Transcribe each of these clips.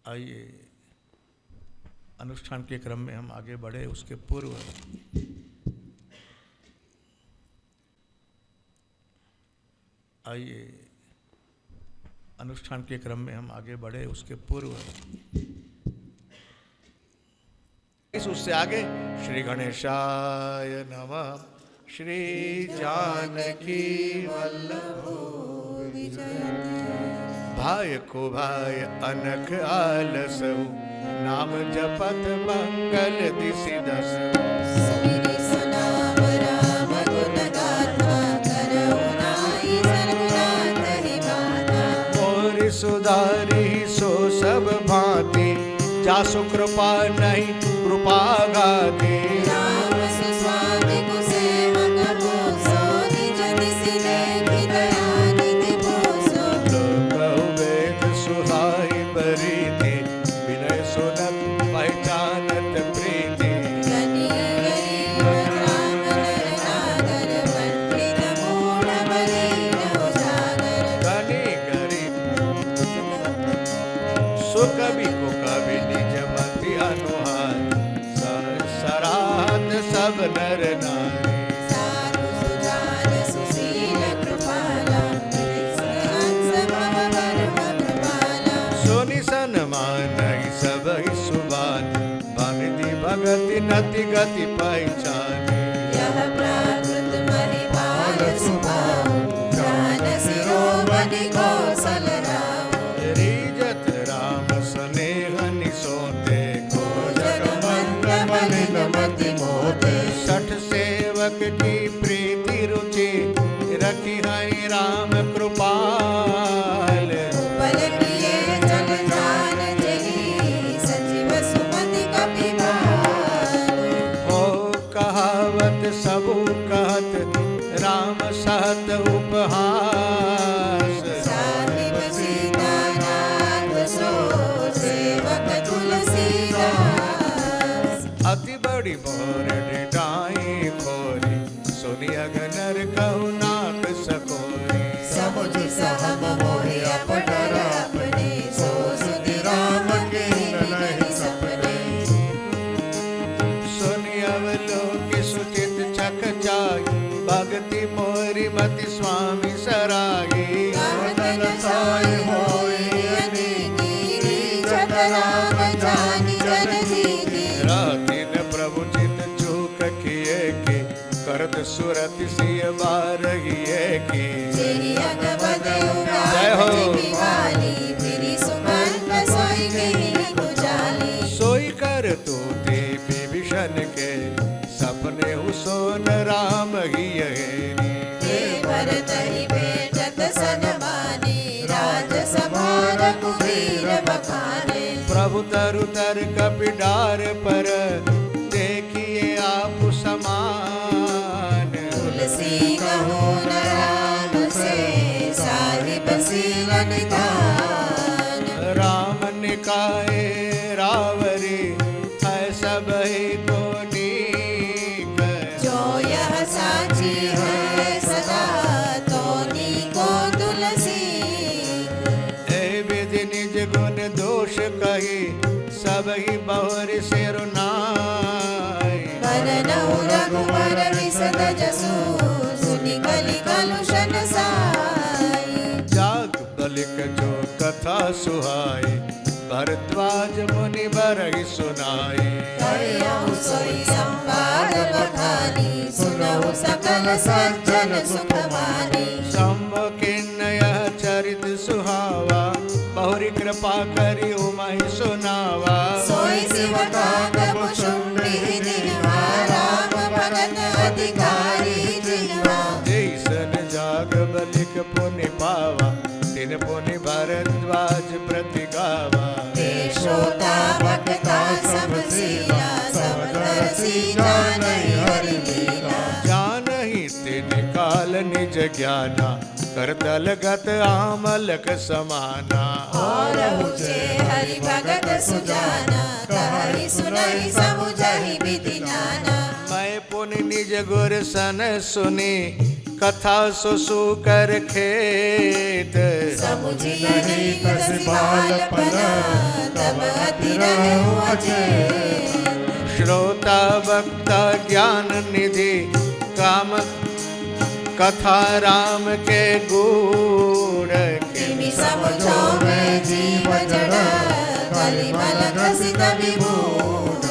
आइए अनुष्ठान के क्रम में हम आगे बढ़े उसके पूर्व आइए अनुष्ठान के क्रम में हम आगे बढ़े उसके पूर्व उससे आगे श्री गणेशाय नमः श्री जानकी वल्लभो भाय को भाय अनख आलसहु नाम जपत मंगल दिसि दस और सुधारी सो सब भांति जासु कृपा नहीं कृपा गाती नर नारी सोनी सनमान सब सुबान भक्ति भगति नति गति पहचानी यह प्राकृत मणिपाल सुभाव ज्ञान शिरोमणि कौशल राव रीजत राम स्नेह निसोते को जग मंद मलिन मति मोते सठ सेवक की प्रीति रुचि रखी है राम कृपाल उपल किए जन जान जही सजीव सुमति कपिबाल हो कहावत सबू कहत राम सहत उपहास साहिब सीतानाथ सो सेवक तुलसीदास अति बड़ी मोर डाई खोरी सुनी अगनर कहु नाक सकोरी समुझ सहम मोहि अपडर अपने सो सुधि राम के नहीं सपने सुनी अवलोकि सुचित चक जाई भक्ति मोरी मति स्वामी सरागी कहतन साई होई अनेकी जग राम जानि जन दीनी रातिन प्रभु चित चूक किए की करत सुरत सिय बारहिए की तेरी अगबद जय हो। उड़ाई वाली तेरी सुमंत सोई गई गुजाली सोई कर तू ते विभीषण के सपने हुसोन राम ही हेरी हे भरत ही भेटत सनमाने राज सभार कुबीर बखाने प्रभु तरु तर कपिडार पर देखिए आप समान तुलसी कहो न राम से साहिब सीला निधान राम निकाय रावरी है सब ही तो नीक जो यह साची है सदा तो नीको तुलसी ए विधि निज गुण दोष कही सब ही बहुर सिर नाय वरनहु रघुवर विशद जसु सुनि कलि कलुषन साई जाग बलिक जो कथा सुहाई भरद्वाज मुनि बरहि सुनाई करियहु सोई संवाद बखानी सुनहु सकल सज्जन सुख मानी शंभु किन्नय चरित सुहावा बहुरी कृपा करी उमहि सुनावा सोई शिव काग मुशुंडी दिनवा राम भगत अधिकारी जिनवा जैसन जाग बलिक पुनि पावा तिन पुनि भरद्वाज प्रति गावा देशोता भक्ता सब सीला सब तरसी जानहि हरि लीला जानहि तिन काल निज ज्ञाना करतल गत आमलक समाना और उचे हरि भगत सुजाना कहहि सुनहि समुझहि विधि नाना मैं पुनि निज गुर सन सुनी कथा सो कर खेत समुझी नहीं तस बालपन तब अति रहु अचेत श्रोता वक्ता ज्ञान निधि काम कथा राम के गूढ़ किमि समझो मैं जीव जड़ कलिमल ग्रसित विभूड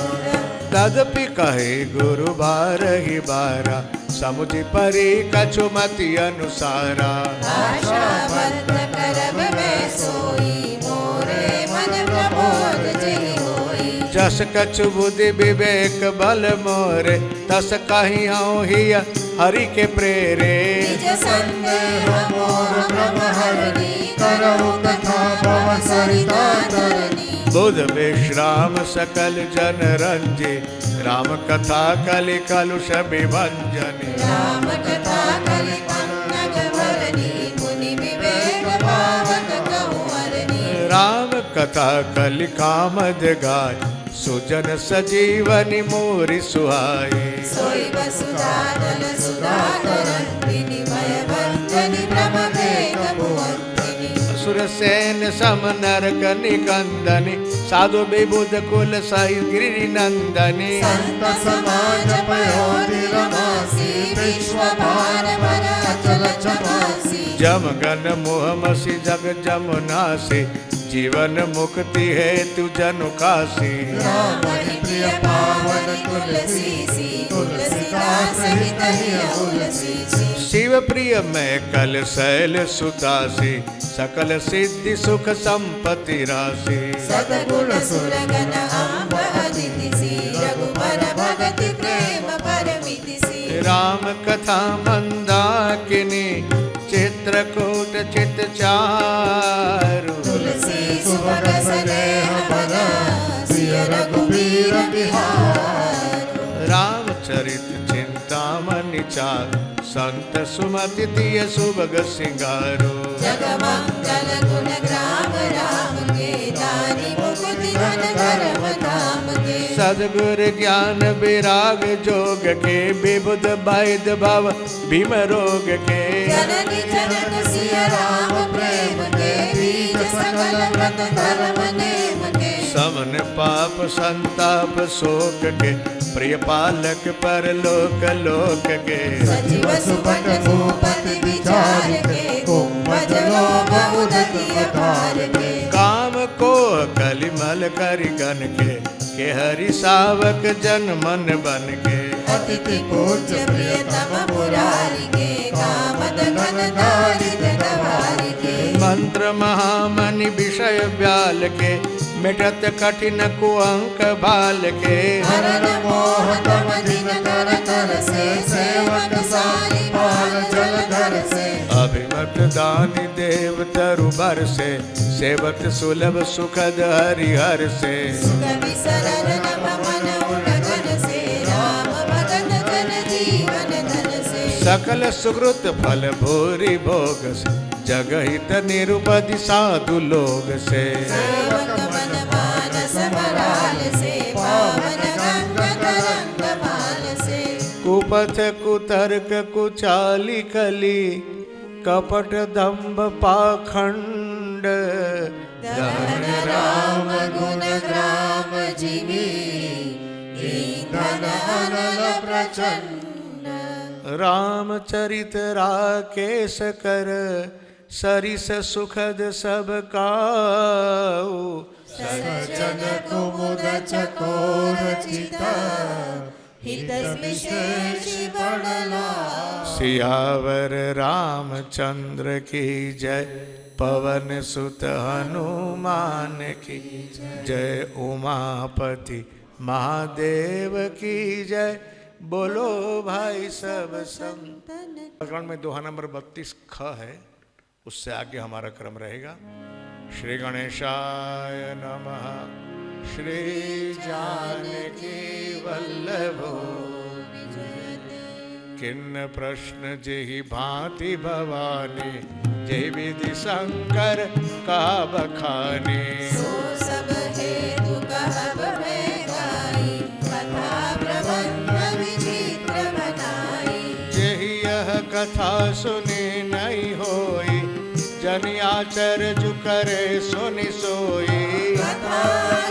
तदपि कहे गुरु बारहि बारा समुझि परि कछु मति अनुसारा आशा बद्ध करब मैं सोई मोरे मन प्रबोध जेहि होई जस कछु बुद्धि विवेक बल मोरे तस कहीं हिय हरि के प्रेरे निज संदेह मोह भ्रम हरनी करहु कथा भव सरिता तरनी बुध विश्राम सकल जन रंजे राम कथा कलि कलुष विभंजन राम कथा कलि पन्नग भरनी मुनि विवेक पावक कहु हरनी राम कथा कलि कामद गाय सुजन सजीवनि मोरि सुहाई सोई वसुधादल सुधाकर विनिमय भंजनि भ्रम भेद भुवंतिनि असुर सेन सम नरक निकंदनि साधु विबुध कुल साई गिरि नंदनि संत समाज पयोधि रमासी विश्व भार भर अचल चमासी जम गन मोह मसी जग जमुनासी जीवन मुक्ति हेतु जनु काशी राम हरि प्रिय पावन तुलसीसी तुलसीदास हित हिय तुलसीसी शिव प्रिय मैं कल शैल सुतासी सकल सिद्धि सुख संपत्ति राशि सदगुण सुरगन अम्ब अदितिसी रघुबर भगति प्रेम परमितिसी राम कथा मंदाकिनी चित्रकूट चित चारु तुलसी सुभग स्नेह बन सिय रघुबीर बिहार रामचरित चिंतामणि चार संत सुमति तिय सुभग सिंगारो जगमंगल गुण ग्राम राम के दानी मुकुति धन धर्म धाम के सदगुर ज्ञान विराग जोग के विबुध वैद भव भीम रोग के जननी जनक सिय राम प्रेम के बीज सकल व्रत धर्म नेम के समन पाप संताप शोक के प्रिय पालक पर लोक लोक के सजीव सुपट भूपति विचार के कुंभज लोभ उदति अपार के काम को कलिमल करि गन के हरि सावक जन मन बन के अतिथि पूज्य प्रियतम मुरारी के कामद घन दारिद गवारी के मंत्र महामणि विषय व्याल के मिटत कठिन कुअंक बाल के हरन मोह तम दिन कर कर से सेवक सारी पाल जल घर से अभिमत दानी देव तरु बर से सेवक सुलभ सुखद हरिहर से कवि सरल नभ मन उलगन से राम भगत जन जीवन धन से सकल सुकृत फल भूरि भोग से जगहित निरुपधि साधु लोग से सेवक मन मानस मराल से पावन गंग तरंग माल से कुपथ कुतर्क कुचाली कली कपट दंभ पाखंड धन राम गुण ग्राम जीवी ईंधन अनल प्रचंड रामचरित राकेश कर सरिस सुखद सब काऊ सज्जन कुमुद चकोर चिता हित विशेष बड़ला सियावर रामचंद्र की जय पवन सुत हनुमान की जय उमापति महादेव की जय बोलो भाई सब संतन। प्रकरण में दोहा नंबर 32 ख है, उससे आगे हमारा क्रम रहेगा। श्री गणेशाय नमः। श्री जानकी वल्लभो किन्न प्रश्न जेहि भांति भवानी जय विधि शंकर का बखानी। सो सब हेतु कहब मैं गाई कथा प्रबंध विचित्र बनाई। जेहि यह कथा सुनी नहीं होई, जन आचर जु करे सुनि सोई। कथा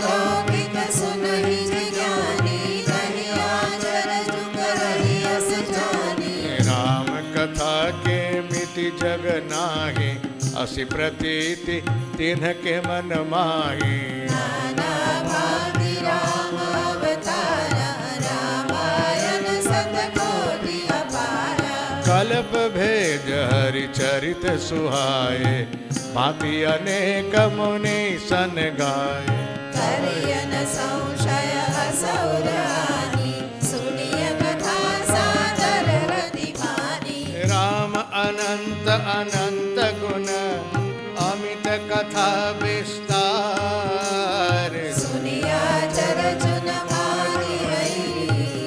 लौकिक सुनहि ज्ञानी, नहीं आचर जु करहि अस जानी। राम कथा के मिति जग नाही, असि प्रतीति तिन्ह के मन माही। नाना भांति राम अवतारा, रामायण सतकोटि अपारा। कल्प भेद हरि चरित सुहाए, भांति अनेक मुनि सन गाए। करियन संशय असुर हानि, सुनिय कथा सादर रति मानी। राम अनंत अनंत गुण, अमित कथा विस्तार। सुनिया चर चुन मारी हई,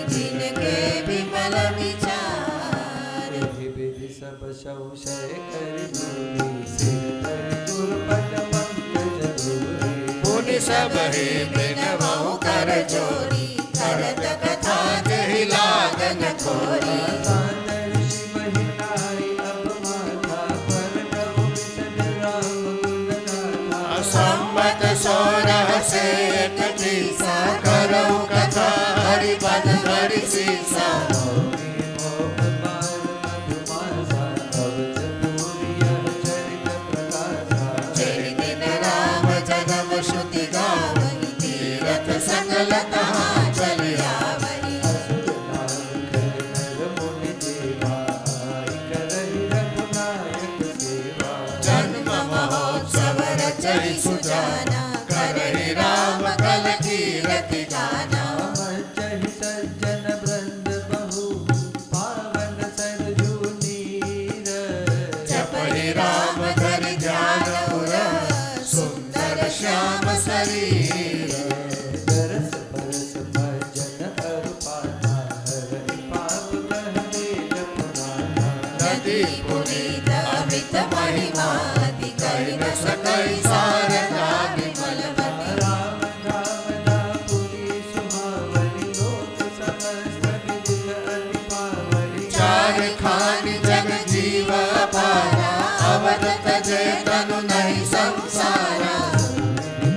जिनके विमल विचार। विधि सब संशय कर दूरी, सिर धरि दुर्बल पंकज दूरी। मुनि सब ही बिनवहु कर जोरी, करत कथा जहि लागन खोरी। सादर शिव हिलाई अब माथा, परनौ विशद राम गुण गाथा। सम्मत 16 से एक तीसा, करऊ कथा हरि पद हरि सीसा। मौनि मोह मार मधुमासा, अवध पूरी यह चरित प्रकाशा। जय दिन राम जन्म श्रुति गावहि, तीरथ सकल तहाँ चलि आवहि। असुर नाम कर नर मुनि देवा, आई करहि रघुनायक सेवा। जन्म महोत्सव रचहि सुजाना, करहि राम कल कीरति गाना। मज्जहि सज्जन वृंद बहु, पावन सरजू नीर। जपहि राम धरि ध्यान उर, सुंदर श्याम शरीर। दरस परस भजन अरु पाना, हरहि पाप कहते जप नाना। नदी पुनीत अमित महिमा, अति कहि न सकहि सारदा विमल मति। राम धाम ना पुरी सुहावनी, लोक समस्त विदित अति पावनी। चार खानि जग जीव अपारा, अवध तजे तनु नहीं संसारा।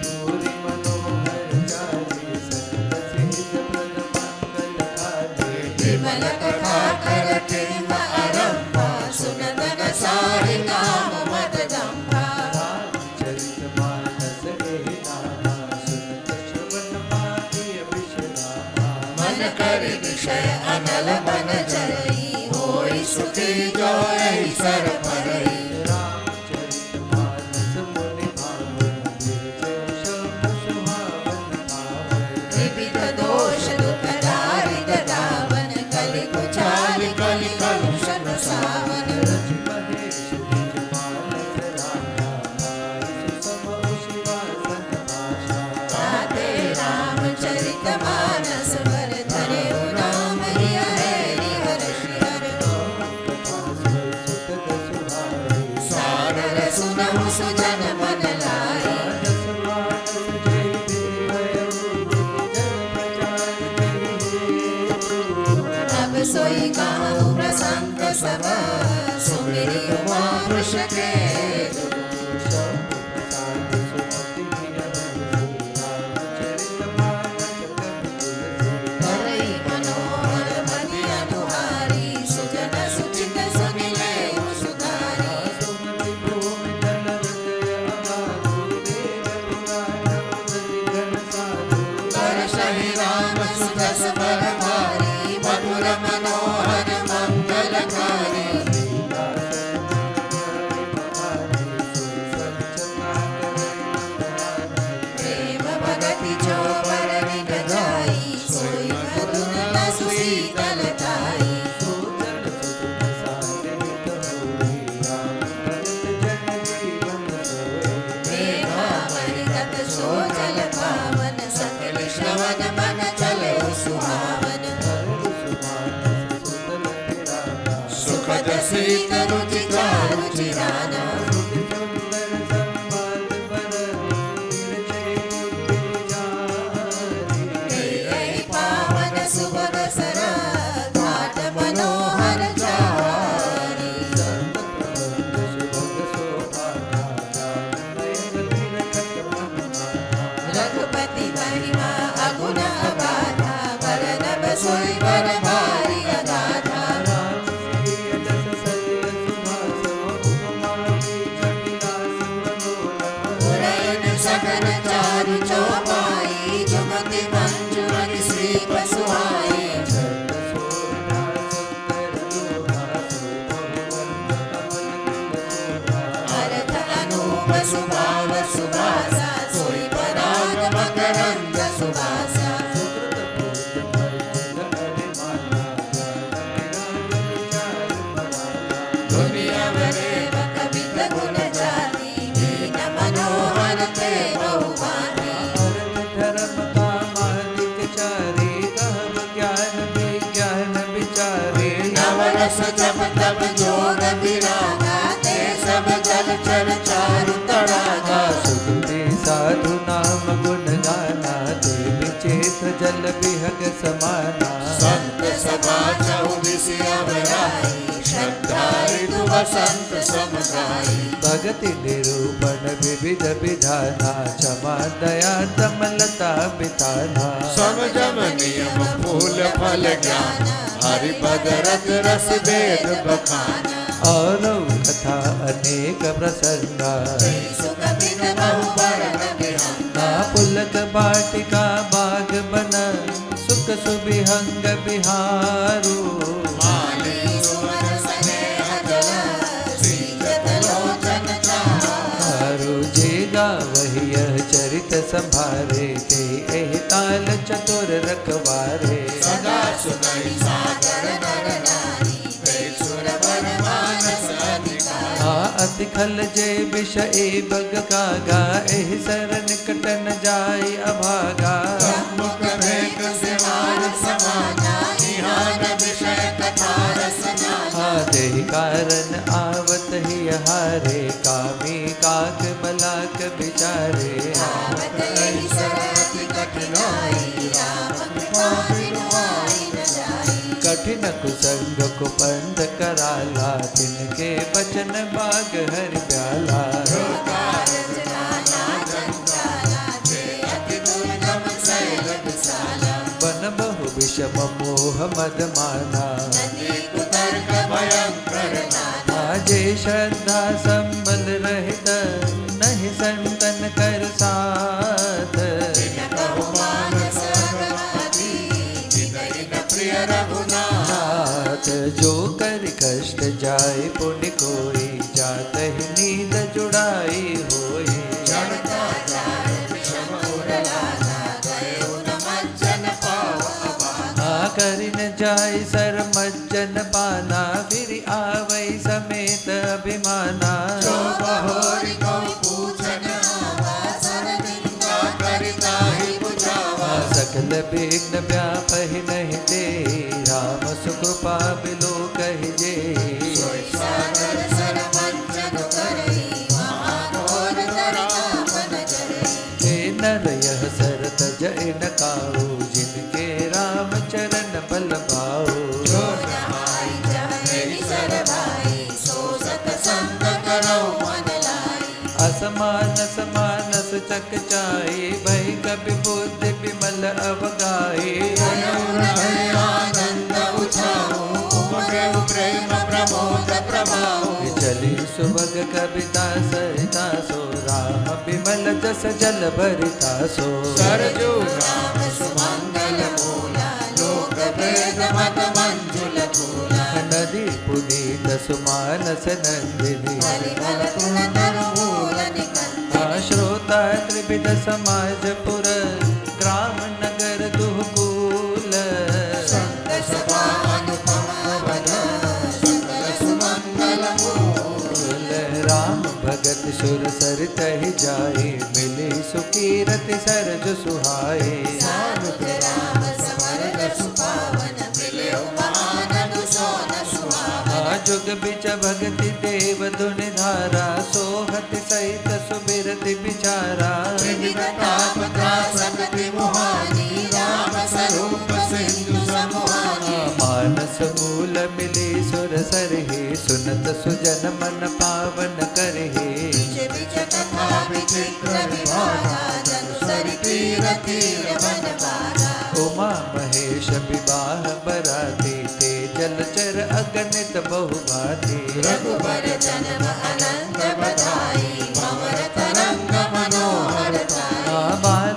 पूरी मनोहर चारी, सकल सिद्ध प्रद मंगलकारी। विमल कथा करते आरंभा, सुनत न साहि नाम मददंभा। रामचरितमानस एहि नामा, सुनत श्रवण माहिय विश्रामा। मन करि विषय अनल मन चरई, होई सुखी जो एहि सर परई। रामचरितमानस मुनि भावन, निर्जय शब्द सुहावन पावन। विविध दोष दुख दारिद दावन, कलि कुचाल कलि कलुषण सावन। रचि महेश निज मानस राखा, माहि सुसम शिवासन भाषा। गाते रामचरित मानस, वर धरे नाम हिय हरि हर हर। कथा स्वर सुखद सुहाई, सारर सुनहु सुजन मन लाई। मानस मानस जय विधि भयउ, जन प्रचार करिहे प्रभु। अब सोई कहूँ प्रसंग सब, सुमिरि उमा वृष के दुख। शंभु प्रसाद सुमति हिय रामचरितमानस कवि तुलसी। करई मनोहर मति अनुहारी, सुजन सुचित सुनिलेहु सुधारी। सुमति भूमि तल हृदय अगाधु, वेद पुराण मुनि गण साधु। करशहि राम सुजस बर भारी, मधुर मनोहर मंगलकारी। प्रेम भगति जो बर निज जाई, सोई मधुर तसु शीतलताई। मेघा मणि तत सोजल पावन, सकल श्रवण मन गुरु चौपाई जुगति मंजुर श्रीप सुहाई अर्थ अनूप सुभाव सुभासा सोई पराग मकरंद सुभासा दुनिया वरेव कवित गुण जाति दीन मनोहर ते बहुभांति धर्म कामादिक चारे कहब ज्ञान विज्ञान विचारे नवरस जप तप जोग विरागा ते सब जल चर चारु तड़ागा सुखते साधु नाम गुण गाना देव चेत जल बिहग समाना संत सभा चौदिसी अवराई श्रद्धा ऋतु वसंत समगाई भगति निरूपण विविध विधाना क्षमा दया तमलता बिताना समझम नियम फूल फल ज्ञान हरिपद रस रस वेद बखाना और कथा अनेक प्रसंगा सुख बिन बहु बरन विहंगा पुलक बाटिका बाग बन सुख सुबिहंग बिहारू माली सुमन स्नेह जल श्रीजत लोचन चारु जेगा वही यह चरित संभारे ते एह ताल चतुर रखवारे सदा सुनई सागर नर नारी सुर वर मानस अधिकारी अति खल जे विष ए बग कागा एह सर निकट न जाय अभागा मुख भेक सिवार समाना निहान विषय कथा रसना देहि कारण आवत ही हारे कामी काक बलाक बिचारे आवत यही सरति कठिनाई राम कृपा बिनु आई न जाई कठिन कुसंग कुपंथ कराला तिनके बचन बाग हरि प्याला कारज नाना जंजाला जे अति दुर्गम शैल विशाला बन बहु विषम मोह मद माना नदी कुतर्क भयंकर नाना आजे श्रद्धा संबल रहित नहीं संतन कर साथ बिन कहु मानस अगमति हृदय न प्रिय रघुनाथ नाथ जो कर कष्ट जाय पुण्य कोई जात ही नींद जुड़ाई होई जड़ता जाय विषम उरलाना गए उन मज्जन पाव अबाना करिन जाय सर मज्जन पाना फिर आवई समेत अभिमाना जो बहोरी को पूछन आवा सर निंदा करिता ही बुझावा सकल विघ्न व्याप ही नहीं दे राम सुकृपा बिलो कह जे सोई सागर सर मंजन करई महाघोर तरिता मन जरई हे नर यह सर तज न काऊ जिनके राम चरण बल पाओ जो नहाई जहरी सर भाई सो सतसंग करो मन लाई असमानस मानस चकचाई भई कवि बुद्धि विमल अवगाई आनंद उठाओ उमगे प्रेम प्रमोद प्रभाओ चली सुभग कविता सरिता सो राम विमल जस जल भरिता सो सरजू राम सुमंगल मूला लोक वेद मत मंजुल कूला नदी पुनीत सुमानस नंदिनी हरिभल तुल तरु मूल निकंदिनी श्रोता त्रिविध समाज पुर ग्राम नगर दुहकूल संत सभा अनुपम वद सकल सुमंगल मूल राम भगत सुर सरित ही जाए मिली सुकीरति सरज सुहाए सानुग राम समर सुपावन मिले आनंद सोन सुहावन जुग बिच भगति देव धुन धारा सोहत सहित सुबिरति बिचारा विविध ताप त्रासक्ति मुहानी राम स्वरूप सिंधु समुहानी मानस मूल मिली सुर सरहि सुनत सुजन मन पावन करहि बीच बीच कथा विचित्र विभागा जनु सरि तीर तीर वन पारा उमा महेश विवाह बराती ते जलचर अगणित बहुभाती रघुबर जन्म अनंत बधाई भंवर तरंग मनोहर ताई बाल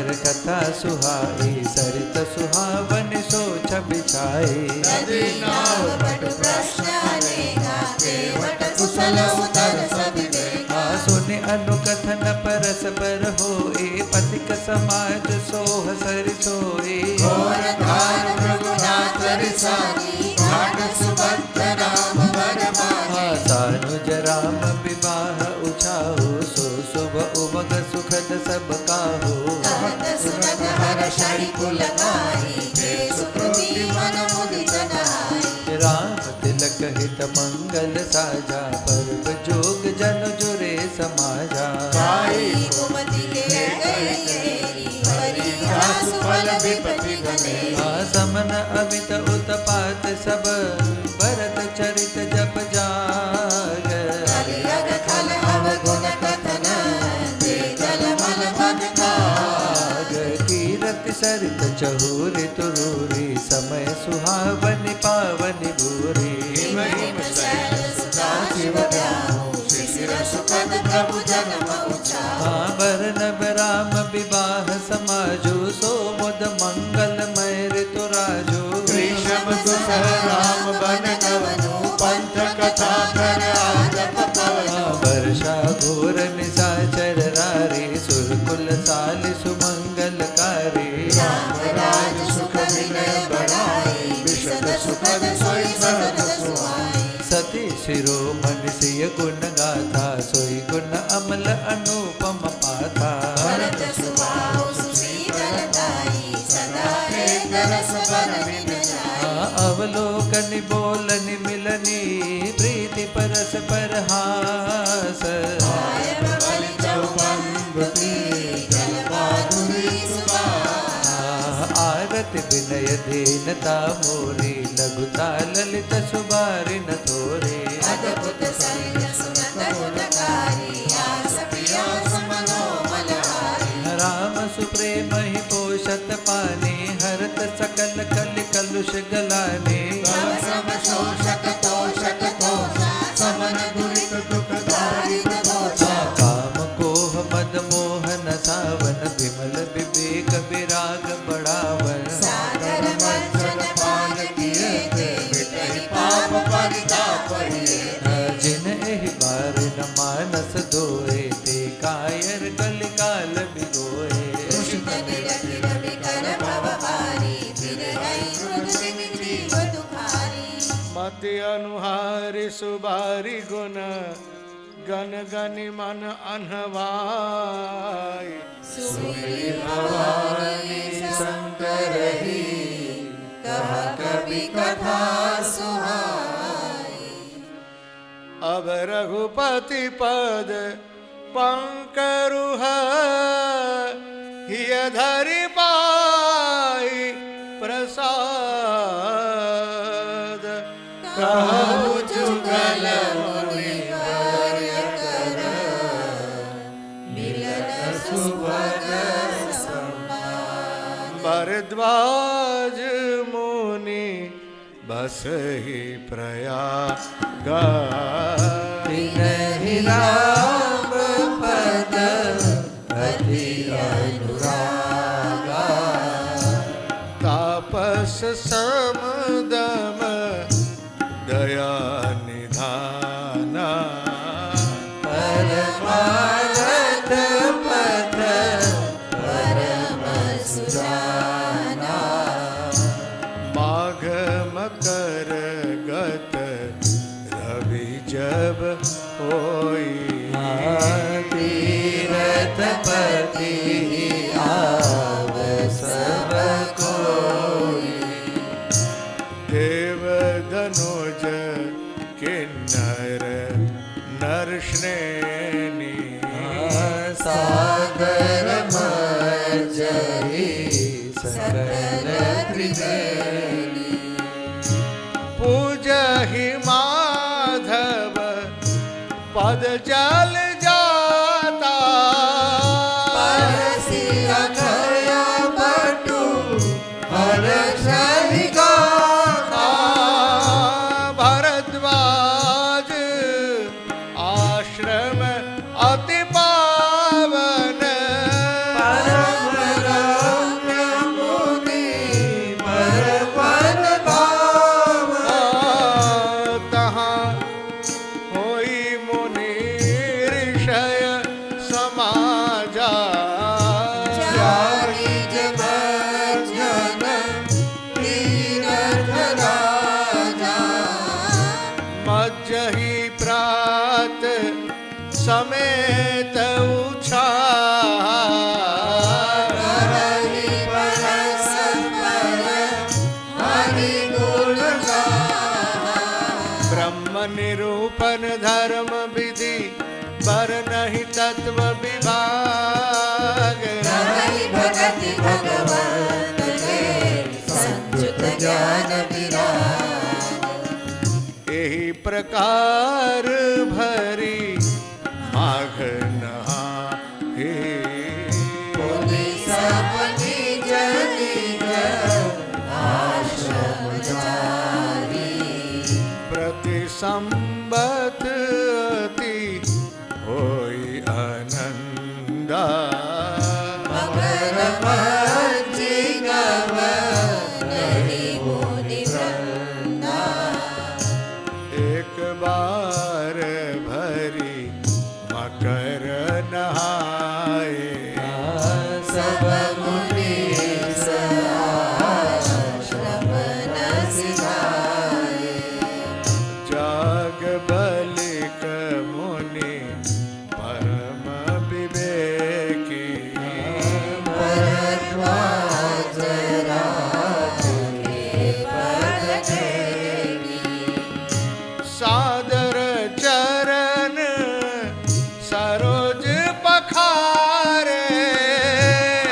पर कथा सुहाई, सरित सुहावन सोच बिछाई। नदी नाव पट प्रश्न अनेका, केवट कुशल उतर सब देखा। सुनि अनुकथन परस पर होए, पथिक समाज सोह सरि सोए। घोर धार रघुनाथ रिसानी, घाट सुभद्र राम वर माही। सानुज राम विवाह उछाओ, सो शुभ उमग सुखद सब काहो। कहत सुनत हर्षि कुल गाई, ते सुकृति मन मुदित नाई। राम तिलक हित मंगल साजा, पर्व जोग जन जुरे समाजा। गाई कुमति के गई घेरी, हरि घास फल विपति घनेरी। समन अमित उत्पात सब, भरत चरित जप जाग। कलियुग खल अवगुण कथन, ते जल मल भग काग। कीरति सरित चहुरी तुरूरी, समय सुहावनि पावनि भूरी। हिम हिम शैल सुता शिव ध्याऊ, शिशिर सुखद प्रभु जन्म उचाऊ। वरनब राम विवाह समाजो, सो मुद मंगलमय ऋतु राजो। कृष्ण दुसह राम बन कवनु, पंथ कथा कर आदप पवनु। वर्षा घोर निशाचर रारे, सुरकुल साल सुमंगलकारी। राम राज सुख विनय बढ़ाई, विशद सुखद सोई सदन सुहाई। सती शिरोमणि सिय गुण गाथा, सोई गुण अमल अनुपम पाथा। भरत सुभाऊ सुशीतलताई, सदा एक रस बर बिन जाई। अवलोकनि बोलनि मिलनी, प्रीति परस पर हास। आयब बलि चौबंदुती, जल माधुरी सुबास। आरति विनय दीनता मोरी, लघुता ललित सुबारि न थोरे। अद्भुत सलिल सुनत गुणकारी, आस पियास मनोमल हारी। राम सुप्रेम ही पोषत पाने, हरत सकल कलि कलुष गलाने। तव श्रम शोषक तोषक तोषा, समन दुरित दुख दारिद दोषा। काम कोह मद मोहन सावन, विमल विवेक विराग बढ़ावन। सागर मज्जन पान किए थे, मिटहि पाप परिताप हिए थे। जिन एहि बार न मानस धोए, ते कायर कलिकाल बिगोए। दुष्ट निरखिर विकर भव भारी, फिर हई क्रुद्ध जीव दुखारी। मति अनुहारी सुबारी गुण, गन गनि मन अनहवाई। सुमिरि भवानी शंकर ही, कह कवि कथा सुहाई। अब रघुपति पद पंकरुह, हिय धरि पाई प्रसाद। कहु जुगल मुनि वर्य कर, मिलन सुभग सम्मान। भरद्वाज मुनि बसहि प्रयाग। तिनहि राम पद अति अनुरागा। तापस समदम दया निधाना। परमानंद पद परम सुजाना। माघ मकर गत रवि जब होई। तीरथ पति आव सब कोई। देव धनुज किन्नर नर श्रेणी। सागर मर्जरी सकल त्रिवेणी। पूजहि माधव पद जल जाता। परसि अक्षय बटु हर्षहि गाथा। भरद्वाज आश्रम अति पावन। परम धर्म विधि पर नहीं तत्व विभाग। नहीं भगति भगवत के संयुत ज्ञान विराग। यही प्रकार भरी माघ नहाए। मुनि सब निज निज आश्रम जारी। प्रति संबत अति होई आनंदा। मकर मंजी गव नहीं मुनि वृंदा। एक बार भरी मकर नहाए। सब मुनि आश्रम न सिधाए। जाग बलिक मुनि परम विवेकी। भरद्वाज राखे पद टेकी। सादर चरण सरोज पखारे।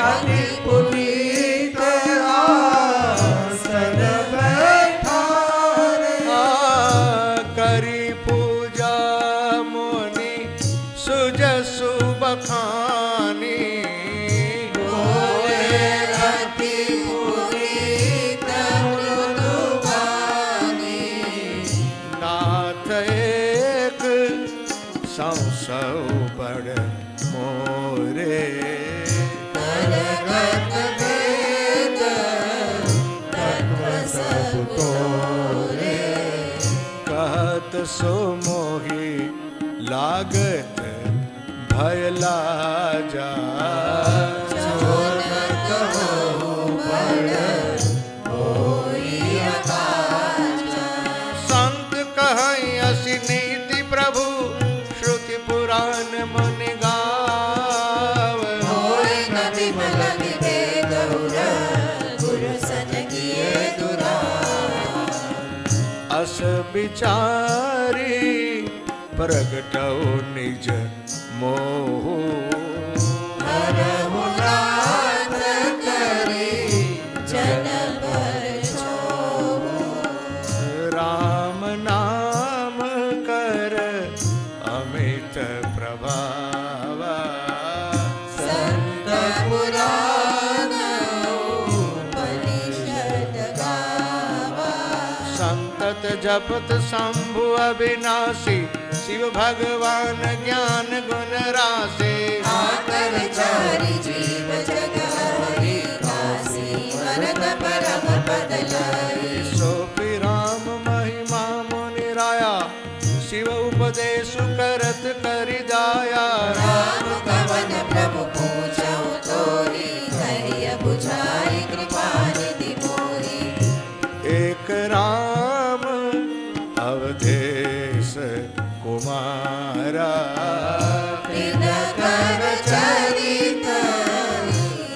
अति पुनीत आसन बैठारे। करी पूजा मुनि सुजसु बखानी। बोले अति पुनीत मृदुबानी। नाथ एक संसौ बड़ मोरे। तरगत वेद तत्व सब तोरे। कहत सो मोहि लागत भय लाजा। जो न कहो बड़ होई अकाजा। संत कहई असी नीति प्रभु श्रुति पुराण मुनि गाव। होय न विमल विवेक उर गुरु सन किए दुरार। अस विचारी प्रगटौ निज मोह। हरहु नाथ करी जन पर छोहु। राम नाम कर अमित प्रभाव। संत पुराण उपनिषद गावा। संतत जपत शंभु अविनाशी। शिव भगवान ज्ञान गुण राशे। आकर चारि जीव जग हरि। काशी मरत परम पद लाई। सोपि राम महिमा मुनि राया। शिव उपदेश करत करि दाया। राम कवन प्रभु पूछऊ तोरी। हरिय बुझाई कृपा निधि मोरी। एक राम अवधेश कुमारा। दिनकर चरित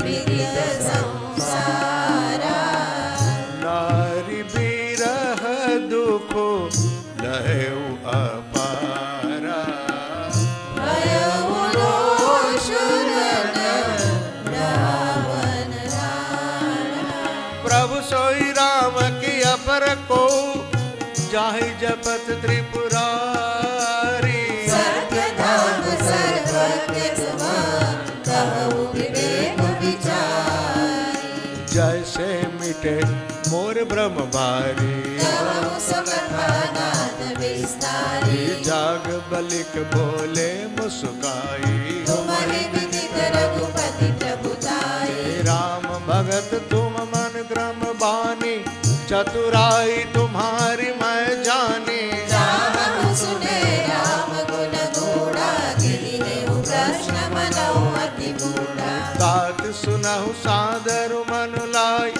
विदित संसारा। नारी बिरह दुख लहु अपारा। भयउ रोषुरन रावण राणा। प्रभु सोई राम की अपर को जाहि जपत त्रिपुरारी। सर्वधाम सर्वज्ञ समान कहु विवेक विचारी। जैसे मिटे मोर ब्रह्म बारी। कहु सुकथा नाथ विस्तारी। जाग बलिक बोले मुस्काई। तुम्हारे विदित रघुपति प्रभुताई। राम भगत तुम मन क्रम बानी। चतुराई तुम्हारी मैं जानी। राम सुने राम गुण गूढ़ा। गिरिनेहु प्रश्न मनऊ अति गूढ़ा। तात सुनहु सादर मन लाई।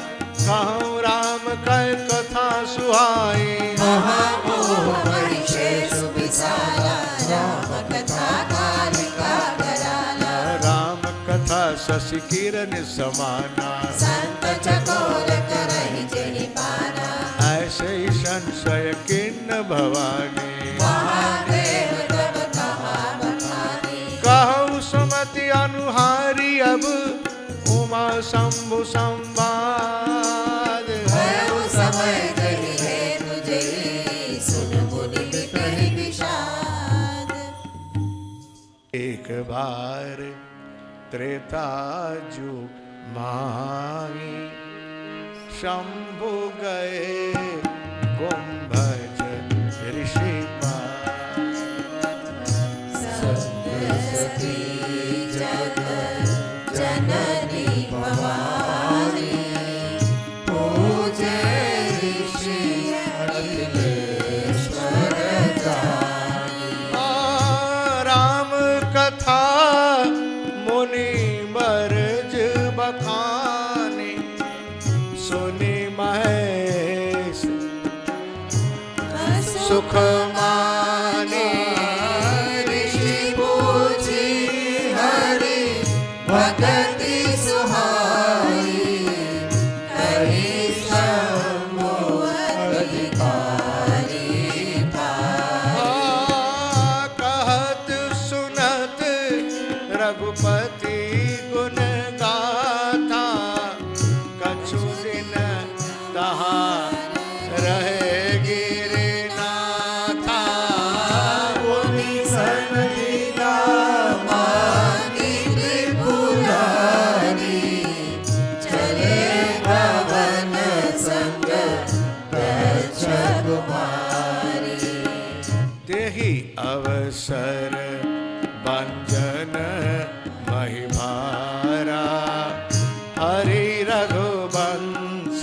कहूँ राम कै कथा सुहाई। महामोह परिशेषु विशाला। राम कथा कालिका कराला। राम कथा शशि किरण समाना। संत चकोर करहि जेहि पाना। ऐसे ही संशय किन्न भवानी। महादेव शंभु संवाद भयो समय जही है तुझे सुन मुनि कही विषाद। एक बार त्रेता युग माही शंभु गए कुंभज ऋषि सती जग जननी भवानी पूजे ऋषि अखिलेश्वर जानी। राम कथा मुनि बरज बखानी सुनि महेश सुख मानी। ऋषि पूजी हरि भगति सुहाई कही शंभु अधिकारी पाई। कहत सुनत रघुपति गुण गाथा कछु दिन तहाँ रहे गिरनाथा। मुनि सनदिना मांगी त्रिपुरारी चले भवन संग ब्रज कुमारी। तेहि अवसर बंजन महिभारा हरि रघुवंश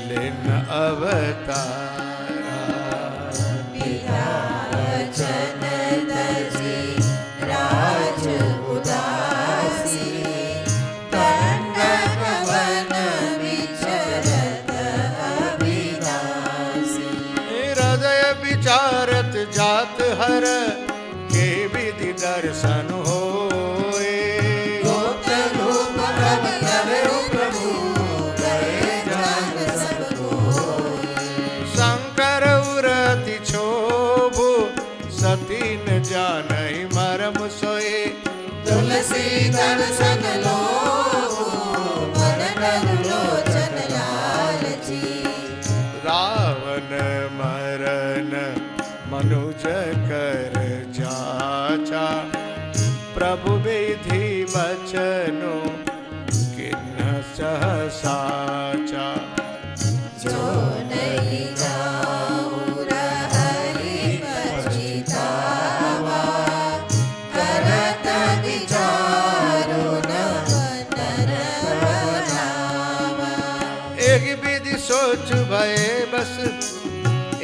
लिन अवतारा। पिता वचन तजी राज उदासी दंडक वन विचरत अविनाशी। हृदय विचारत जात हर के विधि दर्शन होए। गोप्त रूप प्रभु तवे प्रभु गए जान सब कोई। शंकर उरति क्षोभु सती न जानहि मरम सोए। तुलसी दर्शन लो मन रघु लोचन लाल जी। रावण मरन मनुज कर जाचा प्रभु विधि बचनो किन्ह सहसाचा। जो नहीं जाऊँ हरि पछितावा करत विचारो न नर बनावा। एक विधि सोच भय बस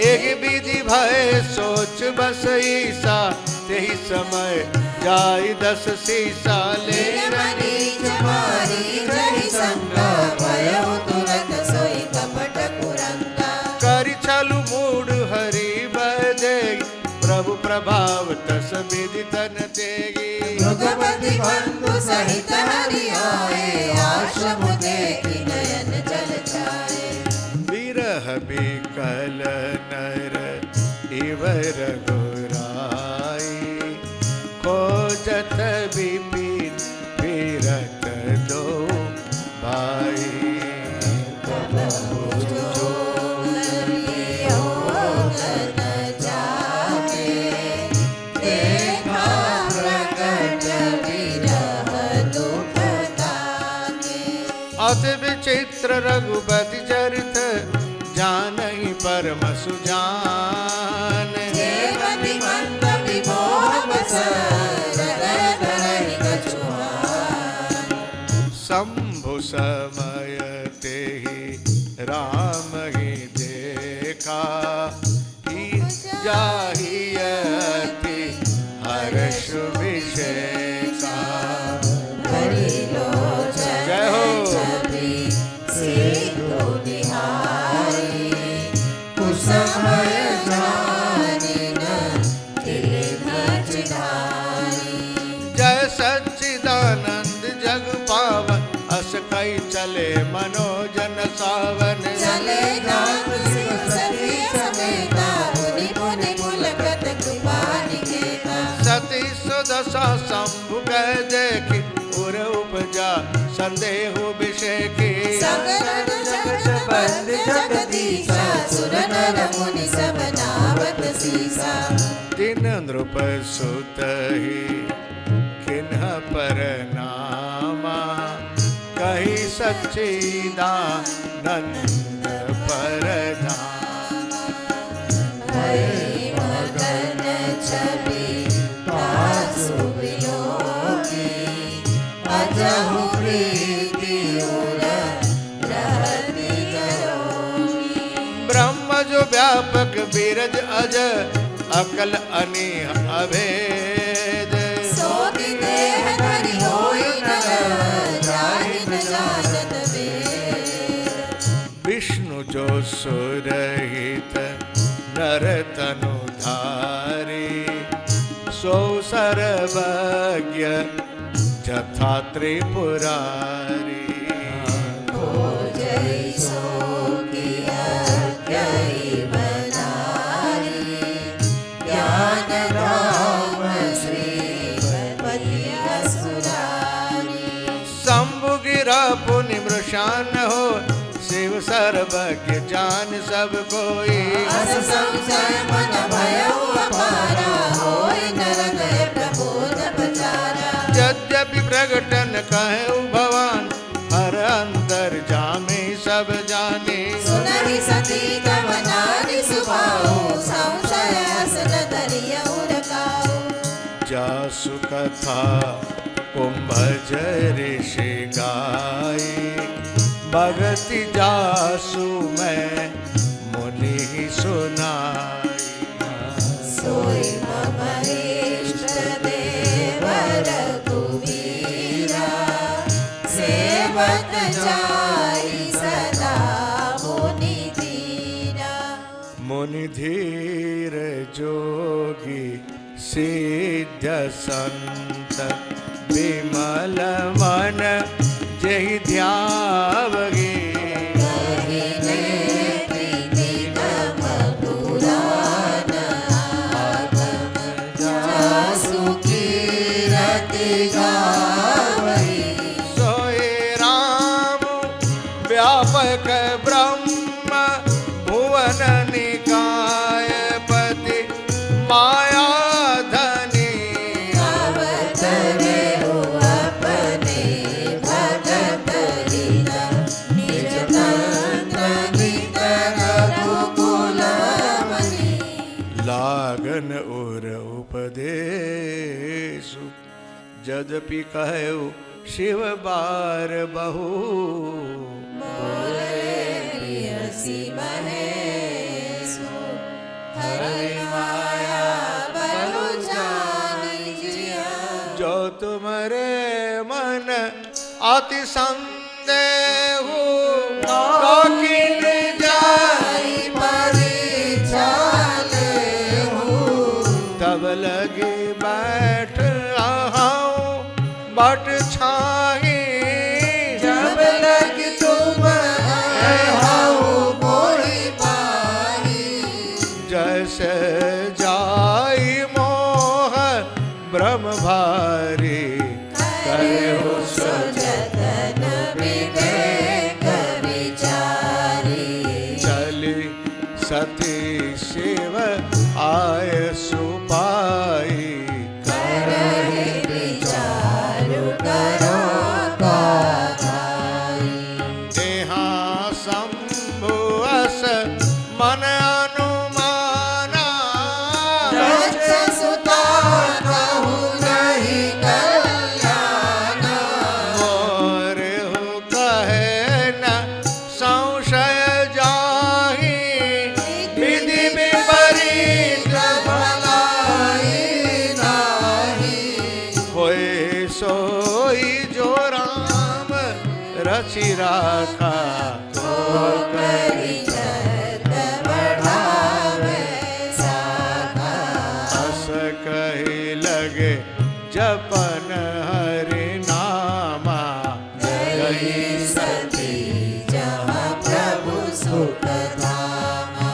एक विधि भय सोच बस ईसा तेहि समय जाय दस सीसा ले। मरीच मारी जहि संगा भयो तुरत सोई कपट कुरंगा। करि छलु मूढ़ हरि बदे प्रभु प्रभाव तस विधि तन तेगी। भगवती बंधु सहित हरि आए आश्रम देखि नयन जल जाए। विरह बिकल नर इव रघुराई खोजत विपिन फिरत दो भाई। अति विचित्र रघुपति चरित जानहि परम सुजान। देवति मंद विमोह बस हृदय धरहि कछुआन। शंभु समय तेहि राम ही देखा ही जाहि अति हर्ष विशेषा। हरि लोचन जय हो। छवि सीधु निहारी कुसमय जानि न खिले धज धारी। जय सच्चिदानंद जग पावन अस कई चले मनोजन सावन। चले जात शिव सती समेता मुनि मुनि पुलकत कृपा निकेता। सती सुदशा शंभु कह देखि उर उपजा संदेह विषय की सकल जगत बंद जगदीशा सुर नर मुनि सब नावत सीसा दिन नृप सुत ही किन्ह पर नामा कही सच्चिदानंद पर हरि मगन छवि तासु वियोगी अजहु प्रीति उर रहति करोगी ब्रह्म जो व्यापक बीरज अज अकल अनीह अभेद सोति देह धरि होई नर जाहि न जानत वेद विष्णु जो सुरहित नर तनु धारी सो सर्वज्ञ जथा त्रिपुरारी जय सो किया जय बनारी ज्ञान राम श्री पति असुरारी शंभु गिरा पुनि मृषान हो शिव सर्वज्ञ जान सब कोई अस संशय मन भयउ अपारा होई नरदय प्रबोध पचारा यद्यपि प्रगटन कहे भगवान हर अंतर जामे सब जाने सुनहि सती तव नारी सुभाओ संशय असन धरियउ रखाओ जासु कथा कुंभज ऋषि गाई भगति जासु मैं मुनि सुनाई सोई मम इष्ट देव रघुवीरा सेवक जाई सदा मुनि धीरा मुनि धीर जोगी सिद्ध संत विमल मन जहि ध्यावगे कहिने प्रीति नम पुराण आगम जासु कीरति गावई सोए राम व्यापक ब्रह्म भुवन निकाय पति माया धनी अवतरे हो अपने भगत लीला निज तंत्र नित रघुकुल मणि लागन उर उपदेशु यद्यपि कहु शिव बार बहु प्रियसी महेशु हरि माया बलु जानिजिया जो तुमरे मन अति संदेह किन जाई परीक्षा लेहु तब लगी बैठ आहाऊं बट छाही जब लग तुम हाउ मोहि पाही जैसे जाई मोह ब्रह्म भारी करेहु सो जतन विवेक विचारी चली सती शिव आय सुपाई करहि विचारु करो गाई देहा शंभु अस मन अनुमाना रक्षसुता कहु नहीं कल्याणा मोर हो कहे न संशय जाहि विधि विपरीत भलाई नाही होए सोई जो राम रचि राखा करि जत बढ़ावे साखा अस कही लगे जपन हरि नामा गई सती जहाँ प्रभु सुख धामा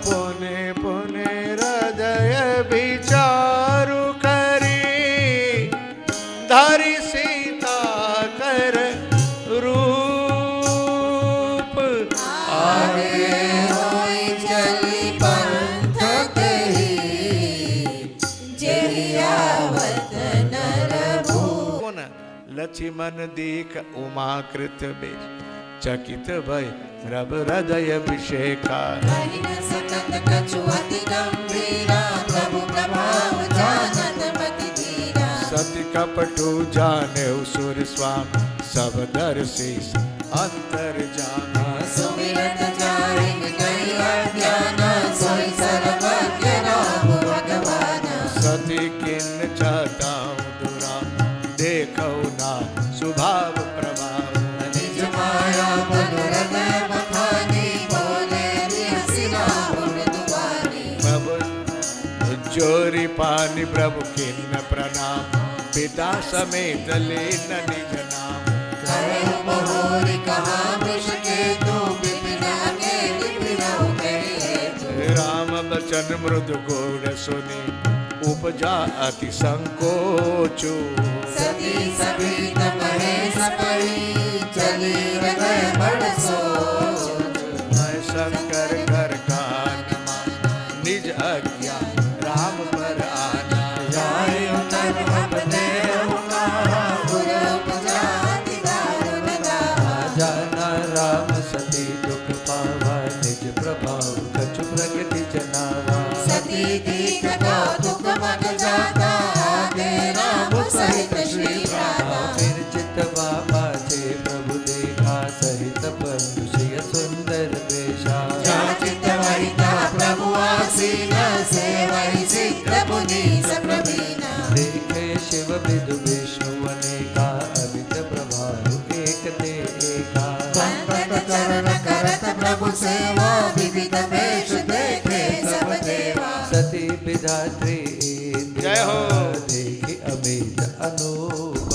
पुने पुने हृदय विचारु करी धरि सीता कर आगे होई चली पंथ तेहि जेहि आवत नर भूप। लक्ष्मण दीख उमाकृत बेश चकित भय रब हृदय अभिषेका। सतत कछु अति गंभीरा प्रभु प्रभाव जानत मति धीरा। सति कपटु जाने सुर स्वामी सब दर्शी अंतर जाना। सुमिरत जाहि गई अज्ञाना सोई सर्वज्ञ राम भगवान। सती किन चाहता दुरा देखो ना स्वभाव प्रभाव। निज माया मनोरथ बखानी बोले हसी राहुल दुआरी। प्रभु जोरी पानी प्रभु किन्न प्रणाम पिता समेत लेन निज नाम। कहे बहोरी कहा वृष के तू विपिन अकेली फिरऊ तेरी हेतु। राम बचन मृदु गौर सुनी उपजा अति संकोचु। सती सभी महेश परी चली हृदय बड़ सोच। मैं शंकर घर कान निज आज्ञा राम पर आना। जाय उतर अपने गुर उपजाति दारुण गावा। जाना राम सती दुख पावा निज प्रभाव कछु प्रगति जनावा। सती दीख कौतुक मग जाता आगे राम सहित श्री भ्राता। फिर चितवा पाछे प्रभु देखा सहित बंधुषय सुंदर वेशा। जहाँ चित्त वहिता प्रभु आसीन सेवहि सिद्ध पुनीत प्रवीण। देखे शिव विदु विष्णु अनेका अमित प्रभाव एक ते एका। संकट चरण करत प्रभु सेवा विविध वेश देखे सब देवा। सती विधात्री जय हो। देखी अमित अनूप।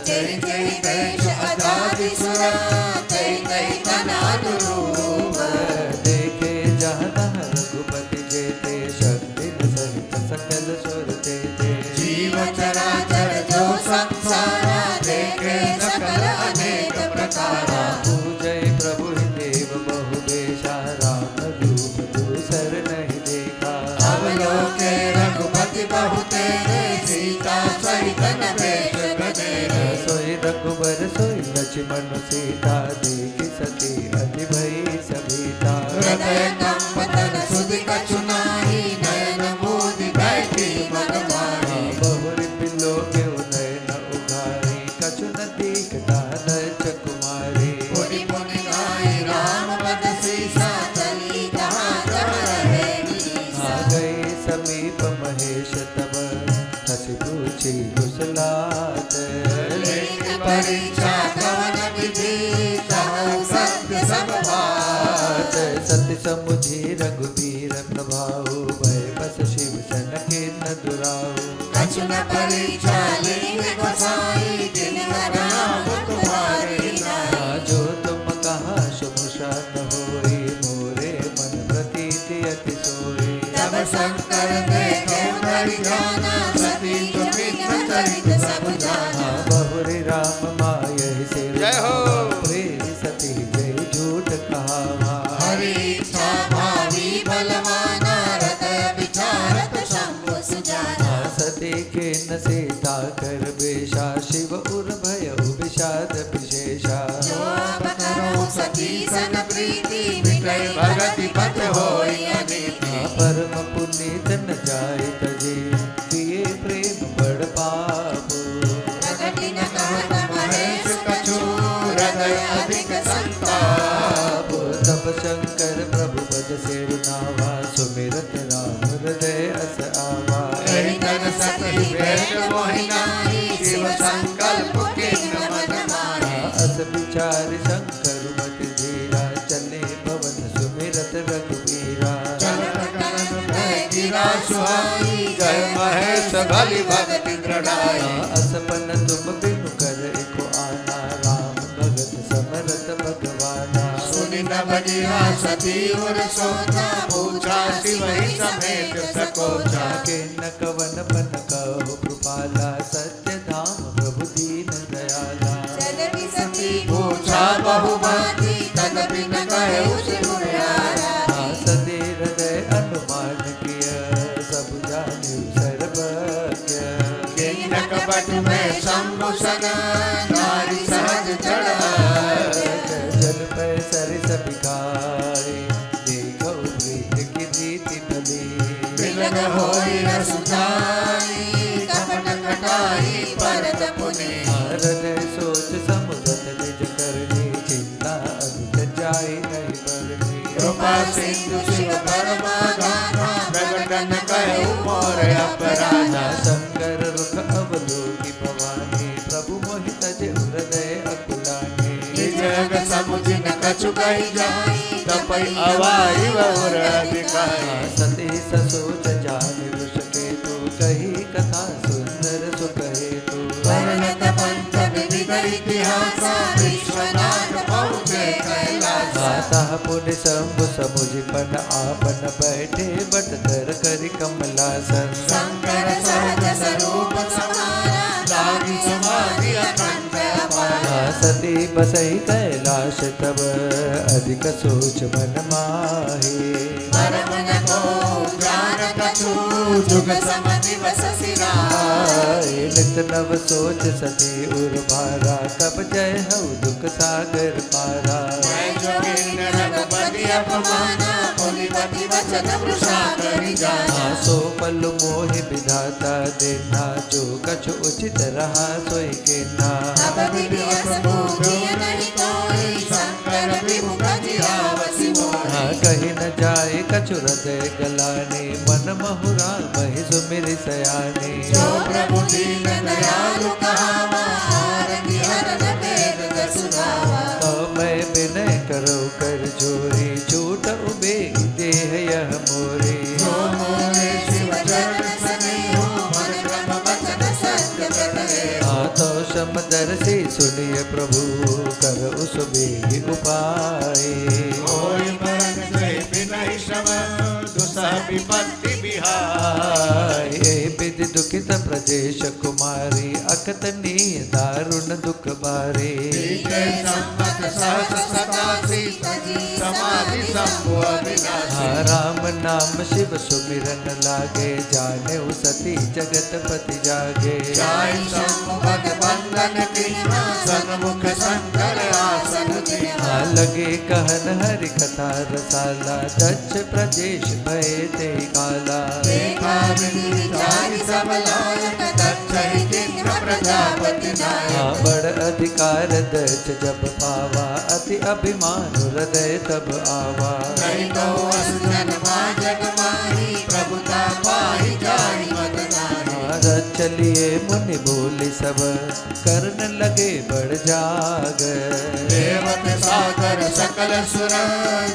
तेहि तेहि देश अजादि सुर तेहि तेहि तनानुरूप। देखे जहाँ तहाँ रघुपति जेते शक्ति सहित सकल सुर तेते। जीव चराचर जो संसारा देखे सकल अनेक प्रकारा। पूजय प्रभु देव बहु बेशा राम रूप दूसर नहीं देखा। अवलोके रघुपति बहु तेरे सीता सहित नरेश गजेरे। सोई रघुबर सोई लक्ष्मण सीता देखी सती अति भई सभीता। हृदय कंपन सुधि कछु नाहि नयन मोदि बैठी मन मारी। बहुरी पिलो के नयन उघारी कछु न दीखता नच कुमारी। पुनि पुनि गाई राम पद सीसा चली जहाँ जहाँ रहे निसा। आ गए समीप महेश तब हंसी पूछी कुशलात। लेख परीक्षा कवन विधि सहु सत्य सब बात। सत्य समुझी रघुबीर प्रभाव भय बस शिव सन के न दुराऊ। कछु न परीक्षा लिंग गोसाई जिन नाम तुम्हारे नाई। जो तुम कहा शुभ शांत होई मोरे मन प्रतीति अति सोई। तब शंकर देखे धरि ध्याना सती सुमित्र चरित सब जाना। बहुरी राम माय सिर जय हो। प्रेम सती जय झूठ कहावा। हरि इच्छा भावी बलवाना हृदय विचारत शंभु सुजाना। सती के न सीता कर बेशा शिव उर भय विषाद विशेषा। जो अब करो सती सन प्रीति मिटै भगति पथ होई अनीति। परम पुनीत न जाय तजे किए प्रेम बड़ पापु। प्रगति न कहत महेश कछु हृदय अधिक संताप। तब शंकर प्रभु पद सेव नावा सुमिरत राम हृदय अस आवा। एहि तन सती भेट मोहि नाहि शिव संकल्प किन्न मन माहि। अस विचार शंकर मत धीरा चले भवन सुमिरत रघुवीरा। चरण कनन भय गिरा सुहाई जय महेश भली भक्ति दृढ़ाई। असपन तुम बिनु कर एको आना राम भगत समरत भगवाना। सुनि नभ गिरा सती उर सोचा पूछा शिव ही समेत सकोचा। के न कवन बन कहो कृपाला सत्य धाम प्रभु दीन दयाला। जगति सती पूछा बहु बाती तदपि न कहे बारिश बिखाए, देखो प्रीत की रीति भली। मिलन होई न सुझाई, कपट कटाई परत पुनि। हृदय सोच समुद्र निज करनी, चिंता अधिक जाय नहीं बरनी। कृपा सिंधु शिव परमाधाना, प्रगटन कहु मोर अपराधा। शंकर रुख अवलोकि भवानी, प्रभु मोहि तज हृदय अकुलानी। जग समुझ न कछु कहि जाई, तपई अवाई वहुर अधिकाई। सती ससोच जान वृष केतु, कही कथा सुंदर सुख हेतु। वर्णत पंच विविध इतिहासा, विश्वनाथ पहुँचे कैलासा। माता पुण्य शंभु समुझपन आपन, बैठे बट धर करि कमलासन। शंकर सहज स्वरूप समारा, लागी समाधि अखंड अपारा। सती बसई कैलाश तब, अधिक सोच मन माहे। परम न को ज्ञान कछु, जुग सम दिवस सिराए। नित नव सोच सती उर्वारा, तब जय हऊ दुख सागर पारा। मैं जोगिन रघुपति अपमाना, मुनिपति वचन वृषा करि जाना। सो पल मोहि विधाता देना, जो कछु उचित रहा सोई केना। अब विधि असंभूतिय नहीं कोई, शंकर विभु बजियावसि मोहि। कहीं न जाए कछु हृदय गलाने, मन महुरा महि सुमिरि सयाने। जो प्रभु दीन दयालु कहावा, आरती हरन वेद जसु गावा। तो मैं विनय करो कर जोरी, छूट उबेग देह यह मोरी। जो मोरे शिव चरण स्नेहो, मन क्रम वचन सत्य व्रत हेहो। तो समदर्शी सुनिय प्रभु, कर उस बेग उपाय। कोई मरण से बिनहि श्रम, दुसह विपत्ति बिहाय। विधि दुखित ब्रजेश कुमारी, अकतनीय दारुण दुख बारे। बीते संवत सहस्र सतासी, समाधि शंभु अविनाशी। राम नाम शिव सुमिरन लागे, जाने सती जगत पति जागे। जाय शंभु पद बंदन कीन्हा, सन्मुख शंकर आसन दीन्हा। लगे कहन हरि कथा रसाला, दक्ष प्रजेश भय ते काला। देखा विधि विचारि सब लायक, दक्ष ही किंग प्रजापति नायक। बड़ अधिकार दक्ष जब पावा, अति अभिमान हृदय तब आवा। नहीं तो असुजन जग माही, प्रभुता पाई जाहि मद नाहि। चलिए मुनि बोली सब, करन लगे बड़ जाग। देवत सागर सकल सुर,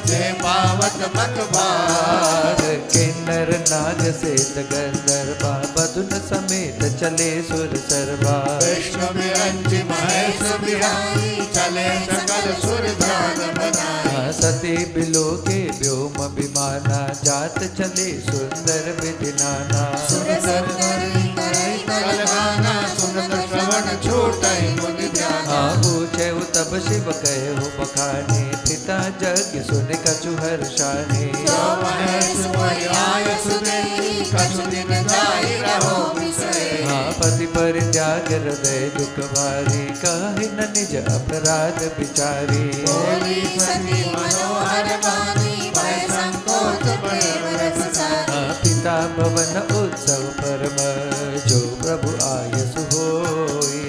जे पावत मत भाग। किन्नर नाग सेत गंधर्वा, बधुन समेत चले सुर सर्वा। विष्णु विरंचि महेश बिहारी, चले सकल सुर ध्यान बनाई। सती बिलो के व्योम विमाना, जात चले सुंदर विधि नाना। सुर सुंदरी करई कल गाना, सुनत श्रवण छूटई मुनि ध्याना। पूछे तब शिव कहे हो बखाने, पिता जग सुन कछु हर्षाने। जो महेश मोहि आयसु देहि, कछु दिन जाई रहो बिसरे। पति परित्याग हृदय दुख भारी, काहि न निज अपराध विचारी। बोली सती मनोहर वाणी, भय संकोच प्रेम रस सारी। पिता भवन उत्सव परम, जो प्रभु आयसु होई।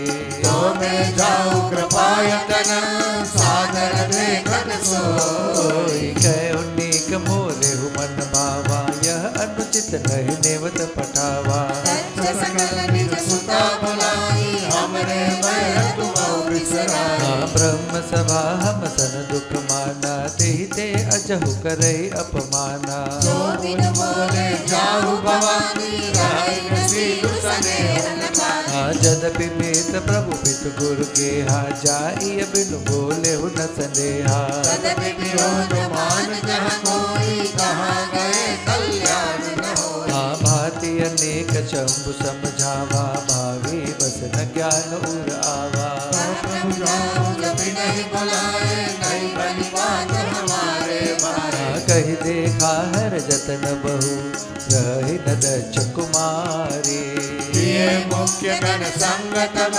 तो मैं जाऊं कृपायतन, सादर देखन सोई। कह उन्नीक मोरे हु मन भावा, यह अनुचित नहीं नेवत पठावा। दक्ष सकल निज सुता बुलाई, हमरे भय तुमौ बिसराई। ब्रह्म सभा हम सन दुख माना, तेहि ते अजहु करई अपमाना। जो बिन बोले जाहु भवानी, रहै न सीधु सनेह न पानी। जदपि मीत प्रभु पित गुरु गेहा, जाई बिनु बोले हु न संदेहा। तदपि विरोध मान जह कोई, कहाँ गए कल्याण न होई। भांति अनेक शंभु समझावा, भावी बस न ज्ञान उर आवा। प्रभु जाऊं जब नहीं बुलाए, नहीं बनि बात हमारे भाई। कही देखा हर जतन बहु, रही न दक्ष कुमारी। ये मुख्य गण संगतम,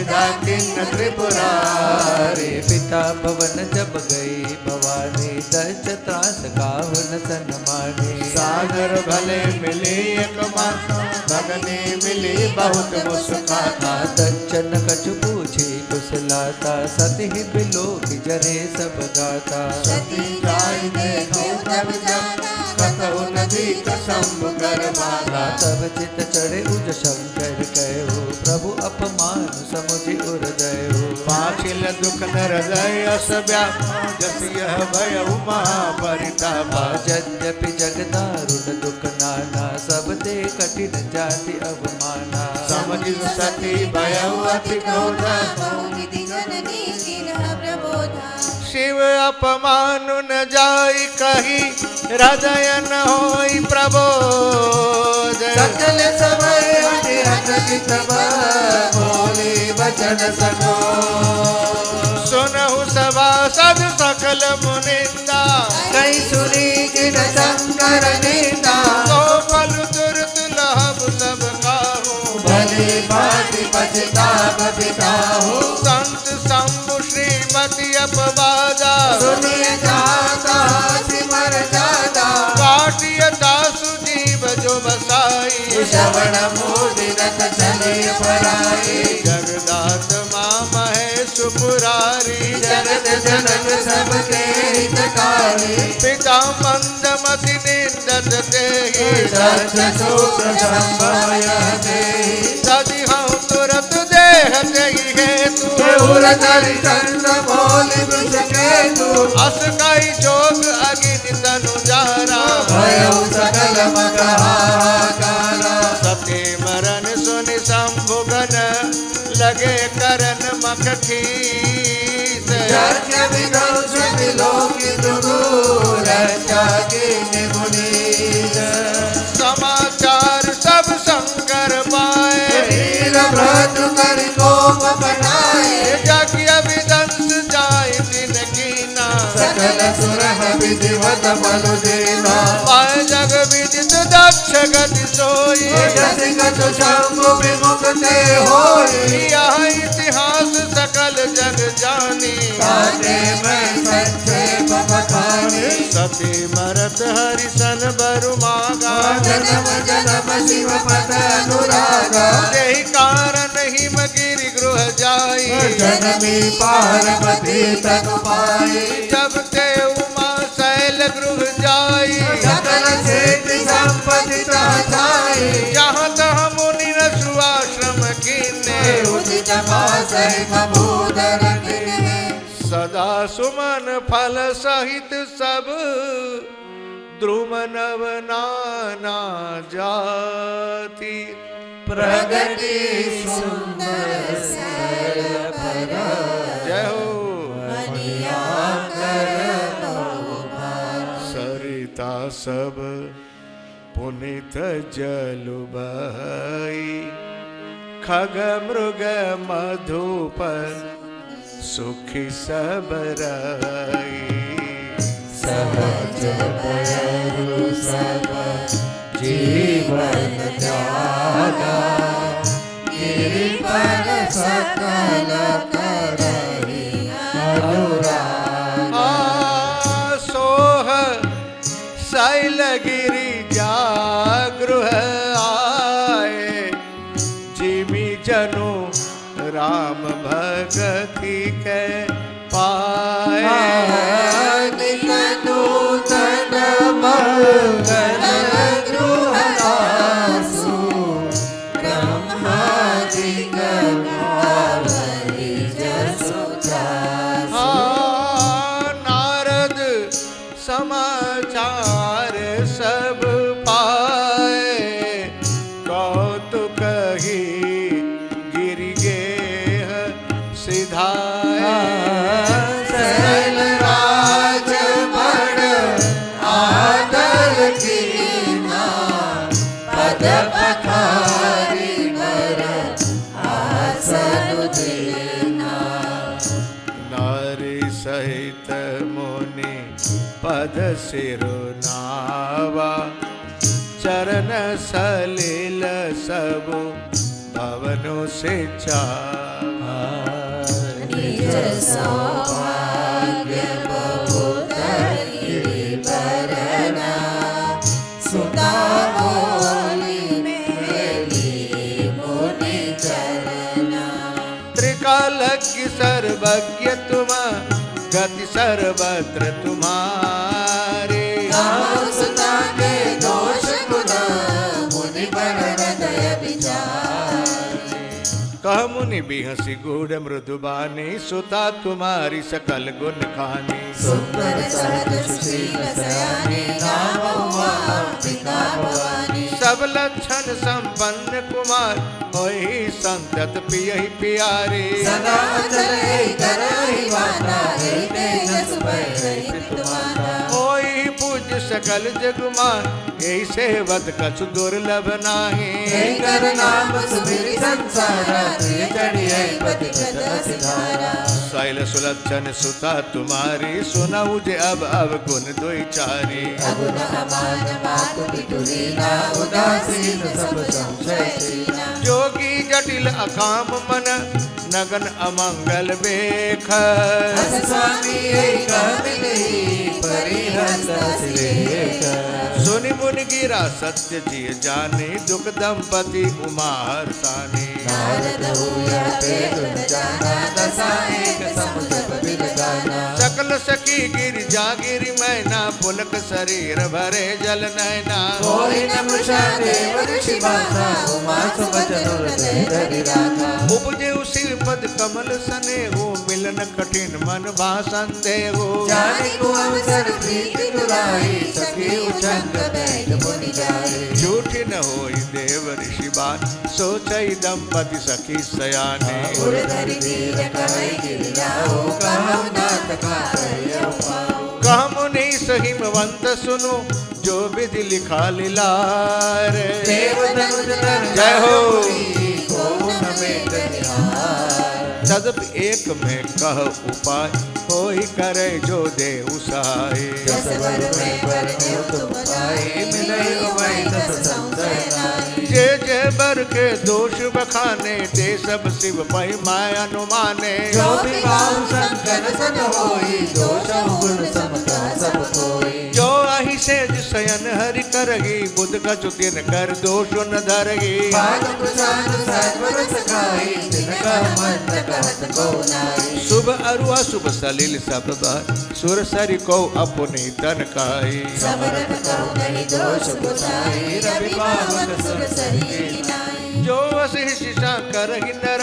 दाकिन त्रिपुरारी। पिता भवन जब गई भवानी, दश त्रास काहु न तन मानी। सागर भले मिली एक माता, भगनी मिली बहुत मुस्काता। दक्षन कछु पूछी कुशलाता, सती बिलोक जरे सब गाता। सती जाय देखो तब जाना, कतहु नदी शंभु कर माला। तब चित चढ़े उज शंकर कहो, प्रभु अपमान समुझ उर गयो। पाछिल दुख नर हृदय अस व्यापा, जस यह भयउ महापरितापा। यद्यपि जग दारुण दुख नाना, सब दे कठिन जाति अवमाना। समझ सती भयउ अति क्रोधा, बहुविधि जननी दीनः प्रबोधा। शिव अपमान न जाई कही, हृदय न होई प्रबोध। सकल समय हठ चितव, बोले वचन सको। सुनहु सभा सद सकल मुनिंदा, कई सुनी किन शंकर निंदा। तो फल दुर्त लहब सब काहू, भले बात पछताप पिताहु। संत शंभु श्रीमती अपवादा। सुनिए जाता सिमर जादा, काटिय दासु जीव जो बसाई। श्रवण मोदिनत चले पराई। जगदात माँ महेश पुरारी। जगत जनक सबके हितकारी। पिता मंदमति निंदत तेहि, दक्ष सूत्र संभय देहि। सदी हूँ तुरत देह तेहि हेतु। केहुर तरि चंद्र मौलि वृष केतु। अस कई जोग अग्नि तनु जारा। भयउ सकल मग हाहाकारा। सती मरण सुनि शंभु गण, लगे करन मख खीस। यज्ञ विध्वंस विलोकि दुगु, रक्षा कीन्ह मुनीस। समाचार सब शंकर पाए, वीर भ्रातु करि कोप बनाए। यज्ञ विदंस जाय दिन कीना। सकल सुरह विधिवत बल देना। पाए जग विदित दक्ष गति सोई। जसि कछु शंभु विमुख ते होई। यह इतिहास सकल जग जानी। ताते मैं संक्षेप बखानी। सती मरत हरिशन बरु मागा। जन्म जन्म शिव पद अनुरागा। यही कारण हिम गिरि गृह जाई। जनमी पार्वती तनु पाई। जब ते उमा शैल गृह जाई। सकल क्षेत्र संपत्ति तह छाई। जहाँ तहाँ मुनि न सुआश्रम कीने। उचित मासै कबूतर किन्हे। सदा सुमन फल सहित सब, द्रुम नव नाना जाति। प्रगति सुंदर सरल पर, जय हो। मनिया कर बहु भार। सरिता सब पुनित जलु बहई। खग मृग मधुप सुखी सब रही। सहज बयरु सब जीवन त्यागा। गिरि पर सकल करहि अनुरागा। सोह शैलगिरि जागृह आए। जिमि जनु राम भगति के पाए। नूतन मंगल गृहदासु। ब्रह्मादिक गावहि जसु जासु। नारद समाचार सब पाए। कौतुक ही गिरि गेह सिधाए। शैल राज बड़ आदर कीना। पद पखारी बर आसन देना। नारी सहित मुनि पद सिरुनावा। चरण सलिल सब भवनो से चावा। सौभाग्य बहुत गिरिवरना सुता बोली मेरी मुनि चरना। त्रिकालज्ञ सर्वज्ञ तुम गति सर्वत्र तुम्हारे। सुता के दोष गुण मुनि पर हृदय विचारे। कह मुनि बिहसी गूढ़ मृदुबानी सुता तुम्हारी सकल गुण खानी। सुंदर सहज सुशील सयानी नाम हुआ अंबिका भवानी। सब लक्षण संपन्न कुमार होई संतत पियहि प्यारे। सदा अचल है करहि वाना है तेजस भय रहित तुम्हारा। होई पूज सकल जगमान यही सेवत कछु दुर्लभ नाही। हे कर नाम सुमिर संसारा तुझ चढ़िए पति पद सिधारा। शैल सुलक्षण सुता तुम्हारी सुनऊ जे अब गुण दुई चारी। अगुन अमान बात पितुरीना उदासीन सब संशय सीना। जोगी जटिल अकाम मन नगन अमंगल बेख। अस स्वामी यही कहते नहीं परिहस सिरेख। सुनि मुनि गिरा सत्य जिय जाने दुख दंपति उमा हर्षानी। नारद हुआ पेट न जाना दशा एक समुद्र बिल गाना। सकल सखी गिर जागिरी मैना पुलक शरीर भरे जल नैना। कोई न मृषा देव ऋषि भाषा उमा सुवचन हृदय धरि राखा। उपजे शिव पद कमल सने हो मिलन कठिन मन भाषण दे हो। जाने को अवसर प्रीति दुराई सखी उछंग बैठ मुनि जाए। झूठी न होई देव ऋषि बात सोचई दंपति सखी सयाने। उड़ धरि वीर कहै गिरि जाओ कहु नाथ का कहियो पाओ। कह मुनि सहिमवंत सुनो जो विधि लिखा लीलार। देव धनुष धर जय हो। को हमें कनिहार। तदप एक में कह उपाय होई करे जो देव सहाय। जस वर में वर तुम पाए मिलई उभय दस संशय नाई। जे जे बर के दोष बखाने ते सब शिव पै माय अनुमाने। जो भी पाऊ शंकर सन होई दोष गुण समता सब कोई। जो अहि सेज शयन हरि करही बुध कछु दिन कर दोष न धरही। भाग प्रसाद सत्वर सखाई तिनका मन कहत को नाई। शुभ अरु अशुभ सलिल सब बार सुर सरि को अपने तन काई। समरथ कहु नहीं दोष बुझाई रवि पावन सुर सरी नाई। जो वसिष्ठ शिषा करहि नर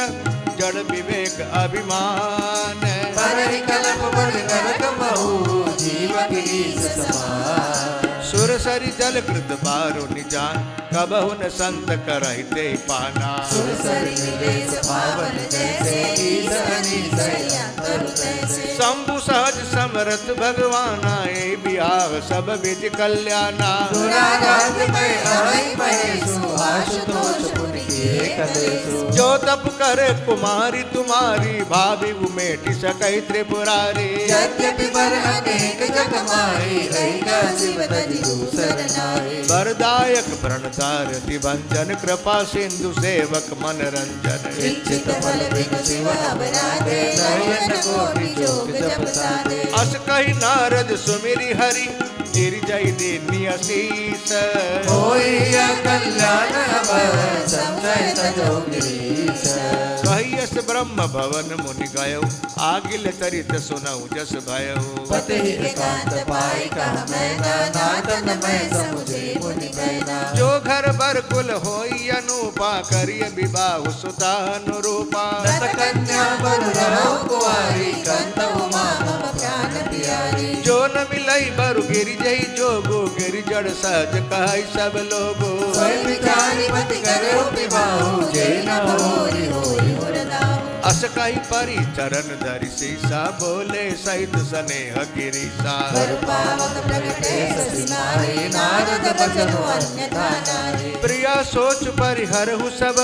जड़ विवेक अभिमान। परहि कलप बन नरक महु जीव गिरीश समान। सुर सरि जल कृत बारु निजान कबहु न संत करहि ते पाना। सुर सरी निवेश पावन जैसे ईश अनीश अंतर तैसे। शंभु सहज समरथ भगवान आए बियाह सब विधि कल्याणा। दुराराज में आई महेशु आशुतोष पुनि किए कलेशु। जो तप करे कुमारी तुम्हारी भाभी उमेटि सकई त्रिपुरारी। यद्यपि वर अनेक जग माई रही का शिव तजि दूसर नाई। वरदायक प्रणतारति भंजन कृपा सिंधु सेवक मनरंजन। इच्छित फल बिनु शिव अवराधे नयन कोटि जोग जप साधे। अस कहि नारद सुमिरि हरि गिर जय देनी असीस। होई कल्याण अभय संजय तजो गिरीश। कहियस ब्रह्म भवन मुनि गयो आगिल चरित सुनऊ जस भयो। पति एकांत पाई कह मैना नादन मैं समुझे मुनि बैना। जो घर बर कुल होई अनुपा करिय विवाह सुता अनुरूपा। नत कन्या बर रहो कुआरी कंत उमा मम प्राण प्यारी। जो न मिलई बरु गिरि जई जोगो गिरि जड़ सहज कहै सब लोगो। सोई विचारी मति करे विवाह जे न होई होई मुरदाऊ। अस कहि परि चरण धरि सीसा बोले सहित स्नेह गिरीसा। कर पावक प्रगटे ससिनाई नारद बचनु अन्यथा नाई। प्रिया सोच परिहरहु सब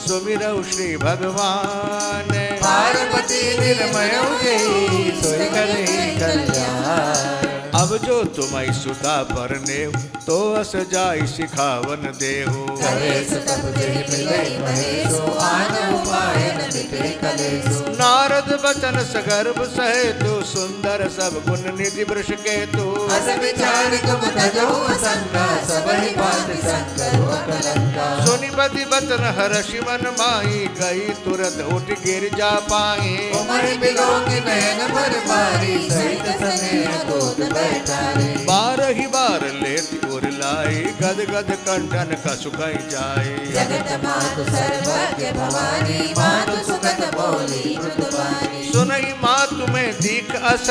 सुमिरहु श्री भगवान। पार्वती निर्मय जेई सोई करे कल्याण। अब अब जो तुम्हारी सुता पर नेव तो अस जाई सिखावन देहु कलेसु तब जहि मिलई महेशु आन उपाय न मिटे कलेसु नारद बचन सगर्भ सहेतु सुंदर सब गुण निधि वृष केतु अस विचार तुम तजो असंगा सबहि बात संकरो अकलंका सुनि बदि बचन हर्षि मन माई गई तुरत उठ गिर जा पाई उमरि बिलोकि नयन भर मारी सहित स्नेह दूत बैठारे बारहि बार लेति उर लाई गद गद कंठन कसु कहि जाए जगत मातु सर्वज्ञ भवानी मातु सुगत बोली मृदुबानी सुनई माँ तुम्हें दीख अस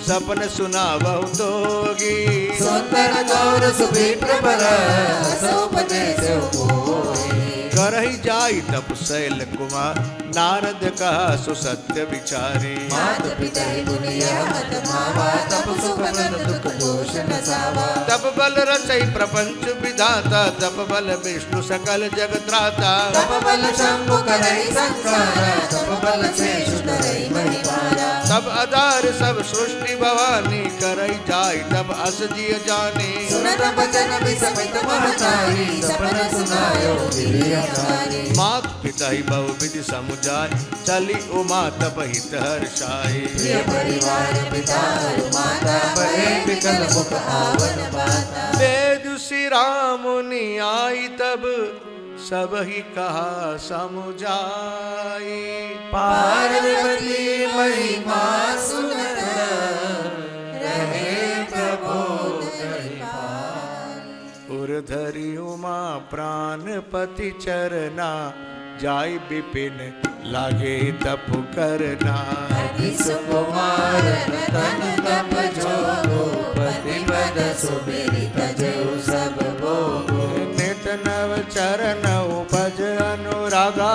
सपन सुनावहु दोगी सुंदर गौर सुभिप्र बर उपदेश करहि जाई तप शैल कुमार नारद कहा सुसत्य विचारे मात पिता गुनि मत भावा तप सुख प्रद दुख दोष न सावा तप बल रचई प्रपंच विधाता तप बल विष्णु सकल जगत्राता तप बल शंभु करई संसार तप बल शेषु धरई महिमारा तब आधार सब सृष्टि भवानी करई जाई तब अस जिय जाने सुनत बचन विसमित महतारी सपन सुनायो गिरियकारी मात पिता ही बहु विधि समुझाय चली उमा तप हित हर्षाई प्रिय परिवार पिता और माता बड़े विकल मुख आवन बाता वेद श्री राम मुनि आई तब सब ही कहा समुझाई पार्वती महिमा सुनत रहे प्रबोध उर्धरि उमा प्राणपति चरना जाय विपिन लागे तप करना अति सुकुमार तन तप जोगो पति पद सुमिरि तजो सब भोगो नित नव चरण उपज अनुरागा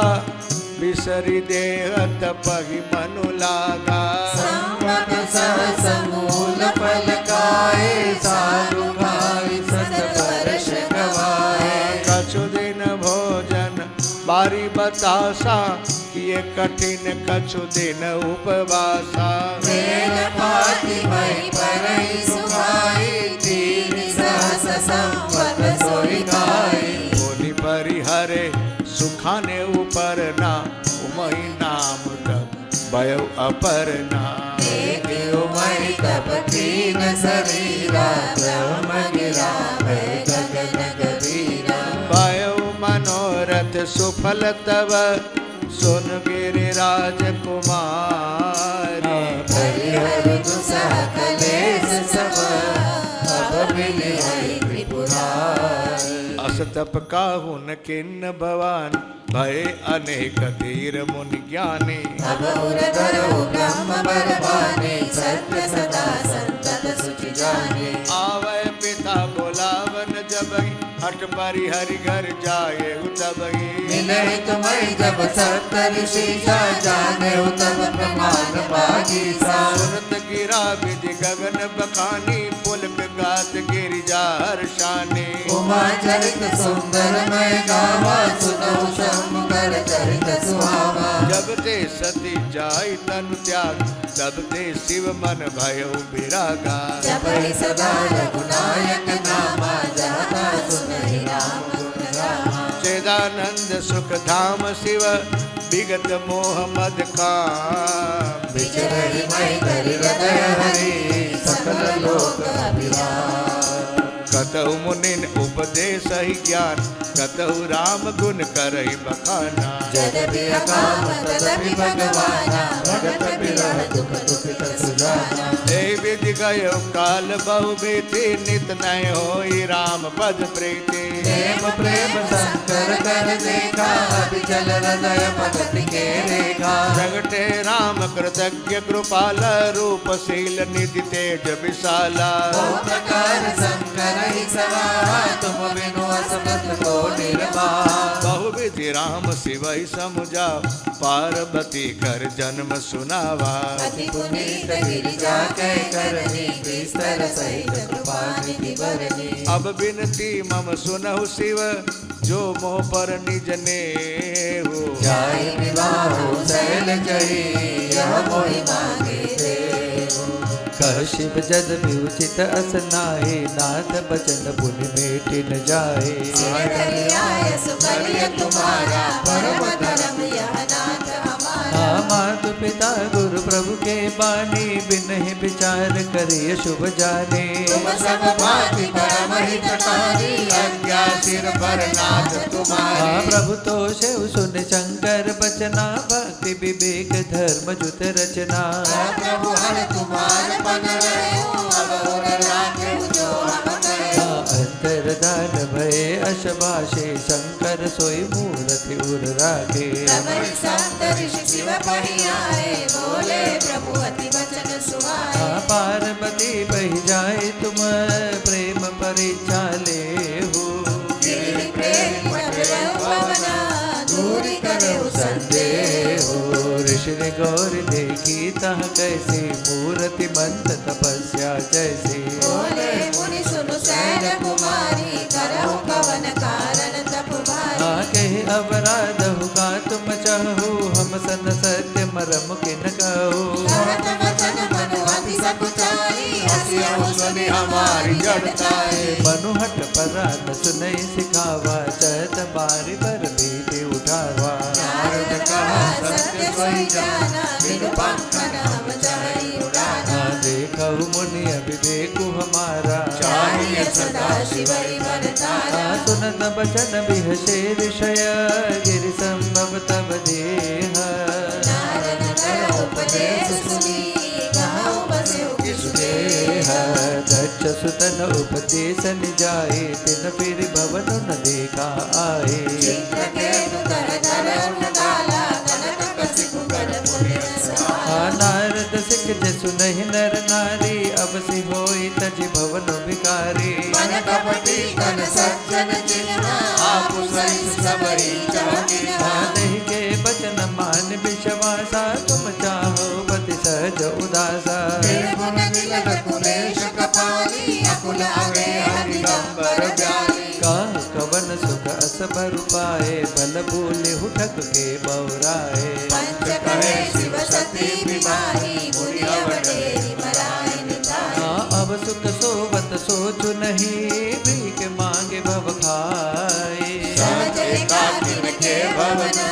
बिसरि देह तपहि मनु लागा संवत सहस मूल फल खाए साधु भाई सत वर्ष गवाए कछु दिन भोजन बारी बतासा किए कठिन कछु दिन उपवासा मेल पाति मई परई सुखाई तीन सहस संवत सोई गाई मुनि परिहरे सुखाने उपरना उमहि नाम तब भयो अपरना देखियो मई तब कीन शरीरा ब्रह्म गिरा भय गगन गभीरा भयो मनोरथ सुफल तब सुन गिरिराज कुमारी हरिहर दुसह कलेश सब अब मिले त्रिपुरारी अस तप काहु न किन्न भवान भय अनेक धीर मुनि ज्ञानी अब उर धरो ब्रह्म बरबाने सत्य सदा संतत सुचि जाने आवै पिता बोलावन जबहि हट परि हरि घर जाए तबहि मिलहि तुम्हि जब सत्य ऋषि जा जाने तब प्रमाण पागी सा सुनत गिरा विधि गगन बखानी पुलक गात गिरिजा हर्षानी उमा चरित सुंदर मय गावा सुनो शंभु कर चरित सुहावा जब ते सती जाई तनु त्याग तब ते शिव मन भयो विरागा जब ही सदा रघुनायक नामा जाता सुनहि राम गुण गामा चेदानंद सुख धाम शिव विगत मोह मद काम विचरहि मई करि हृदय हरि सकल लोक अभिराम कतहु मुनिन उपदेश ही ज्ञान कतहु राम गुण करहि बखाना जदपि अकाम तदपि भगवाना भगत बिरह दुख दुखित सुजाना ए विधि गयो काल बहु बीती नित नय होई राम पद प्रीति प्रेम प्रेम शंकर कर देखा अभिचल हृदय भगति के रेखा जगटे राम कृतज्ञ कृपाल रूप शील निधि तेज विशाला बहु प्रकार शंकर ही सवाहा तुम बिनु असमत को निर्वाहा बहु विधि राम शिवै समुझा पार्वती कर जन्म सुनावा अति पुनीत गिरिजा कह करनी विस्तर सहित कृपा निधि भरनी अब बिनती मम सुनहु शिव जो मोह पर निज ने हो जाई विवाह शैल जई यह मोहि मांगे देव शिव जद भी उचित असनाए नाथ बचन पुण्य मेट न जाए सिर धरि आयस करिय तुम्हारा परम धर्म यह नाथ हमारा मातु पिता गुरु प्रभु के बानी बिन विचार करिय शुभ जाने तुम सब भांति परम हितकारी आज्ञा सिर पर नाथ तुम्हारी प्रभु तो शिव सुन शंकर बचना भक्ति विवेक धर्म जुत रचना प्रभु हर तुम्हार पन रहो अब और राखे जो हम कहे अंतरदान भय अशभाषे शंकर सोई मूर्ति उर राखे तबरि संत ऋषि शिव पहियाए बोले प्रभु अति वचन सुहाए पार्वती बह जाए तुम प्रेम परीक्षा ले हो गिरि प्रेम पवना दूरी करे संदेह हो ऋषि ने गौर देखी तह कैसे मूर्ति मंत तपस्या जैसे बोले मुनि सुनु सैन कुमारी करहु कवन कारण तप भारी कहे अपराध का तुम चाहो हम सन सत्य मरम किन कहो कहत वचन मनु अति सकुचाई हसियहु सुनि हमारी जड़ताए मनुहट परान सुनई सिखावा चत बारी पर भीति उठावा नारद कहा सत्य सोई जाना बिनु पंखन हम चाहि उड़ाना देखहु मुनि अभिदेखु हमारा चाहिए सदा शिवई बरताना सुनत बचन बिहसे ऋषय गिरि संभव तब देह नारद कर उपदेश सुनी कहाँ बसे किस देह दक्ष सुतन उपदेश जाए तिन फिर भवन न देखा आए चित्रकेतु कर धर उन्नगाला कनक कसिकु कर पुण्य सहारा नारद सिख जसु नहीं नर नारी अब सी होई तज भवन भिकारी मन कपटी कन सज्जन चिन्हा आप सहित सबरी चौकिन्हा नहीं के बचन मान विश्वासा तुम चाहो पति सहज उदासा निर्गुण निलग कुलेश कपाली अकुल अगे हरिदंबर व्याली काह कवन सुख असबर पाए बल बोले हुठक के बौराए पंच कहे शिव सती विवाही मुनि अवडेरी मराए निताई अब सुख सोवत सोचु नहीं भीख मांगे भव खाए सहज एकाकिन के भवना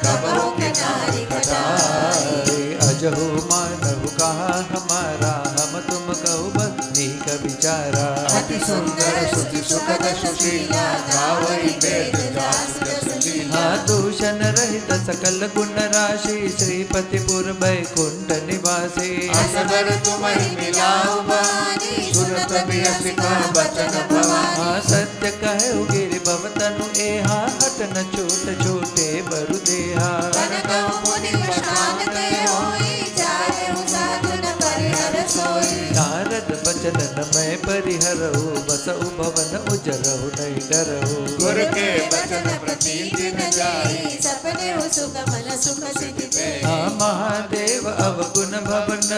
कबहु के नारी खटाई अजहु मानहु कहा हमारा हम तुम कहु बनी का विचारा अति सुंदर सुति सुखद सुशीला गावई वेद जासु जसलीला दूषण रहित सकल गुण राशि श्रीपति पुर बैकुंठ निवासी असबर तुम्हि मिलाऊ बानी सुनत बियसि कह बचन भवानी सत्य कहु गिरि भवतनु एहा हट न छोट छोटे बरु देहा कनकहु मुनि प्रशान ते होई चाहे साधु न परिहर सोई नारद बचन न मैं परिहरहु बसउ भवन उजरहु नहीं डरहु गुर के वचन प्रतीति न जाई सपने सुख मन सुख सिद्धि ते महादेव अवगुण भवन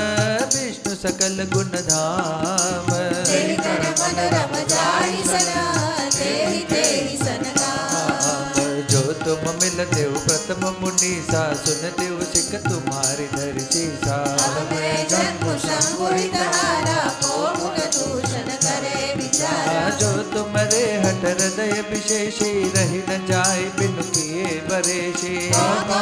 विष्णु सकल गुण धाम तेहि कर मन रम जाई सना तेहि तेहि सनका जो तुम मिलते हो प्रथम मुनीसा सुनते हो सिख तुम्हारी धरि सीसा अब मैं जन्म शंभुरित हारा को मुख दूषण करे विचारा जो तुम्हारे हट हृदय विशेषी रही न जाए बिनु किए बरेशी तुम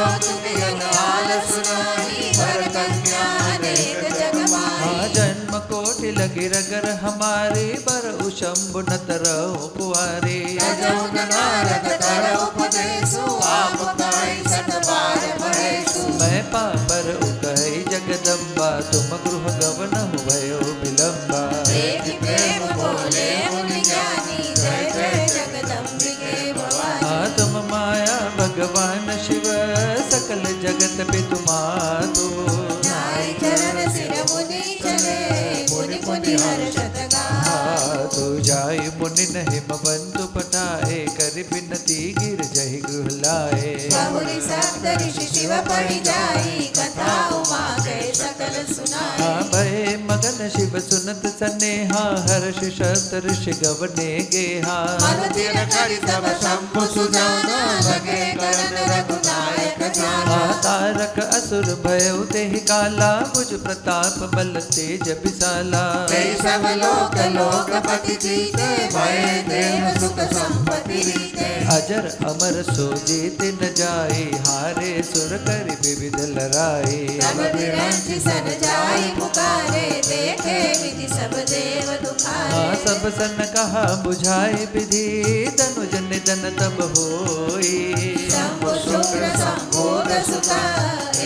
हाल सुनाई वर कन्या अनेक जग माही जन्म कोटि लगी रगर हमारी बर उशंभु न तरहु कुआरी तजौन नारद कर उपदेशु आप कहि सत बार महेशु मैं पापर उकहि जगदम्बा तुम गृह गवन भयो विलंबा एक प्रेम बोले मुनि ज्ञानी जय जय जगदम्बिके भवानी तुम माया भगवान शिव सकल जगत पे तुम्हारो नाई चरण सिर मुनि चले मुनि मुनि हर्षत गाए तो जाय मुनि हिमवंतु पटाए कर बिनती गिर जहि गृह लाए बहुरी सा सप्त ऋषि शिव पढ़ी जाई कथा उमा के सकल सुनाई भय मगन शिव सुनत सनेहा हर्ष शत ऋषि गवने गेहा मनुतीर करि तब शंभु सुजाना लगे करन रघुनायक जाना तारक असुर भयउ तेहि काला भुज प्रताप बल तेज विशाला तेई सब लोक लोकपति जीते भय देव सुख संपत्ति रीते अजर अमर सो जीत न जाए हारे सुर कर विविध लड़ाई तब बिरंची सन जाई पुकारे देखे विधि सब देव दुखारे सब सन कहा बुझाए विधि धनुज निधन तब होई शंभु शुक्र संभोग सुता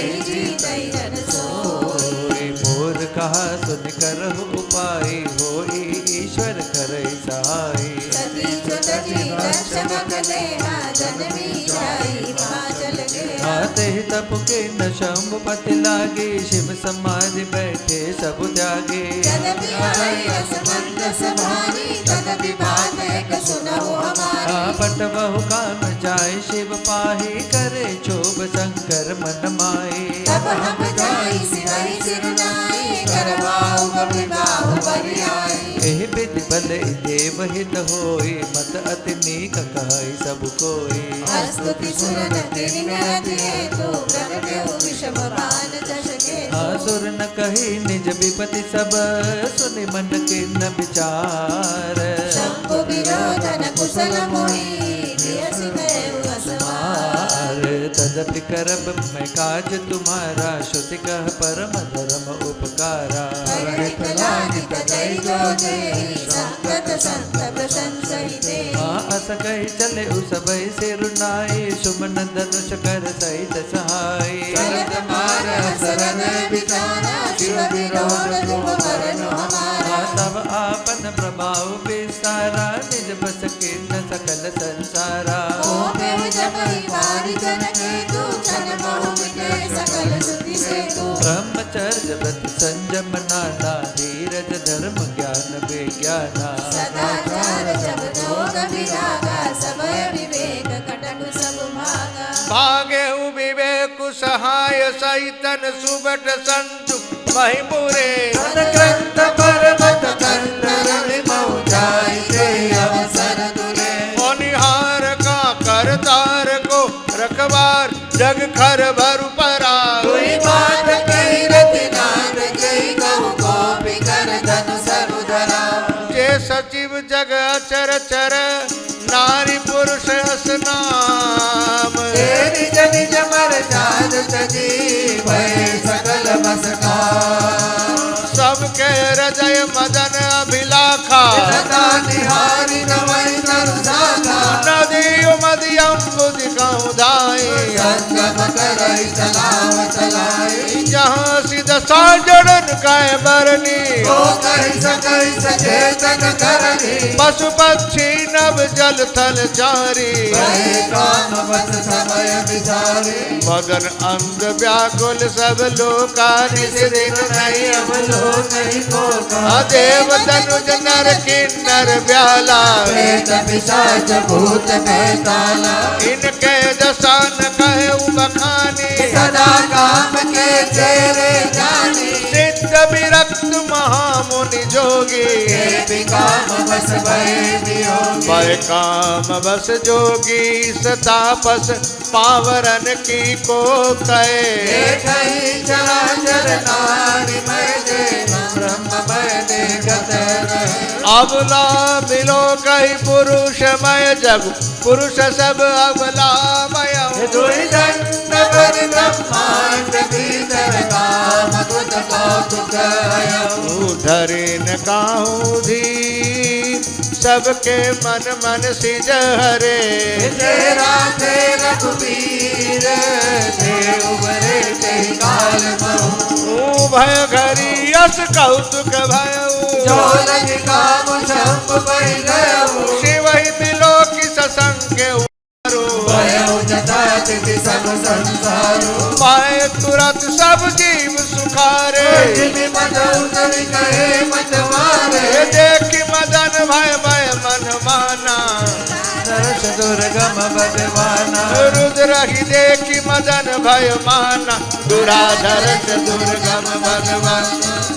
एहि जीतै जन सोई मोर कहा सुन कर उपाय होई ईश्वर करे सहाय सती चतुर्थी दशमक देहा जनमी जाई पाचल गेहा आते ही तप के न शंभुपति लागे शिव समाधि बैठे सब त्यागे यद्यपि आई रस मंद सभारी तदपि बात एक सुनहु हमारी पट बहु काम जाय शिव पाही करे क्षोभ शंकर मन माही तब हम जाई सिरहि सिरनाई करवाऊ विवाह बरियाई एहि विधि बल देव हित होई मत अति नीक कहई सब कोई स्तुति सुरन तेरी नरति हेतु प्रगटेउ विषम बाण चषके आसुर न कही निज विपति सब सुनि मन के न विचार शंभु विरोधन कुशल मोहि दियसि गएउ असमार तदपि करब मैं काज तुम्हारा श्रुति कह परम धर्म उपकारा परहित लागित जय जो जय संगत संत प्रशंसिते अस कही चले उसबई सिरुनाई सुमन धनुष कर सहित सहाय चलत मार शरण विचारा शिव विरोध तुम वरनु हमारा तब आपन प्रभाव विस्तारा निज बस के न सकल संसारा ओमेव जपहि वारि जन केतु छन बहु मिटे सकल सुधि सेतु ब्रह्मचर्य व्रत संयम नाना धीरज धर्म ज्ञान विज्ञाना सदाचार जब जोग विरागा समय विवेक कटक सब भागा भागे विवेक सहाय सहितन सुबट संतु महिमुरे ग्रंथ पर्वत कंदर मऊ जाय ते अवसर तुले निहार का करतार को रखबार जग खर भरु परा कोई बात कही रति नाथ कही कहु गोपी कर धनु सरुधरा जे सचिव जग अचर चर नारी पुरुष अस नाम तेरी जनि जमर जान तजी भय सकल मसका सबके हृदय मदन अभिलाखा लता निहारी नवै तरु सागा नदी मदियम बुद्धि कहूँ दाई संगम करई चलाव चलाई जहाँ सिद्ध साजन कह बरनी को कहि सकई सचेतन करनी पशु पक्षी नभ जल थल चारी भय काम बस समय विचारी मगन अंग व्याकुल सब लोका निज दिन नहीं अब लोग नहीं को अदेव तनुज नर किन्नर ब्याला प्रेत पिशाच भूत बैताला इनके दसान कहे बखानी सदा काम के तेरे जानी सिद्ध विरक्त महामुनि जोगी काम बस भय वियोगी भय काम बस जोगी सतापस पावरन की को कहे देखहि चराचर नारी मय देव ब्रह्ममय देखत रहे अबला मिलो कही पुरुषमय जग पुरुष सब अबलामय दुई दंड पर ब्रह्मांड भीतर काम कुत कौतुक हयौ धरिन काहू धी सबके मन मन सिज हरे तेरा थे रघुवीर थे उबरे ते काल महु भय घरी यस कौतुक भयऊ जो लग काम शंभ पै गयौ शिव ही मिलो कि ससंग भयौ जता तिथि सब संसारो पाए तुरंत सब जीव सुखारे जिमि मदौ सवि कहे मत मारे देख मदन भय भय मन माना दर्श दुर्गम भगवाना रुद्र ही देखी मदन भय माना दुराधर से दुर्गम भगवान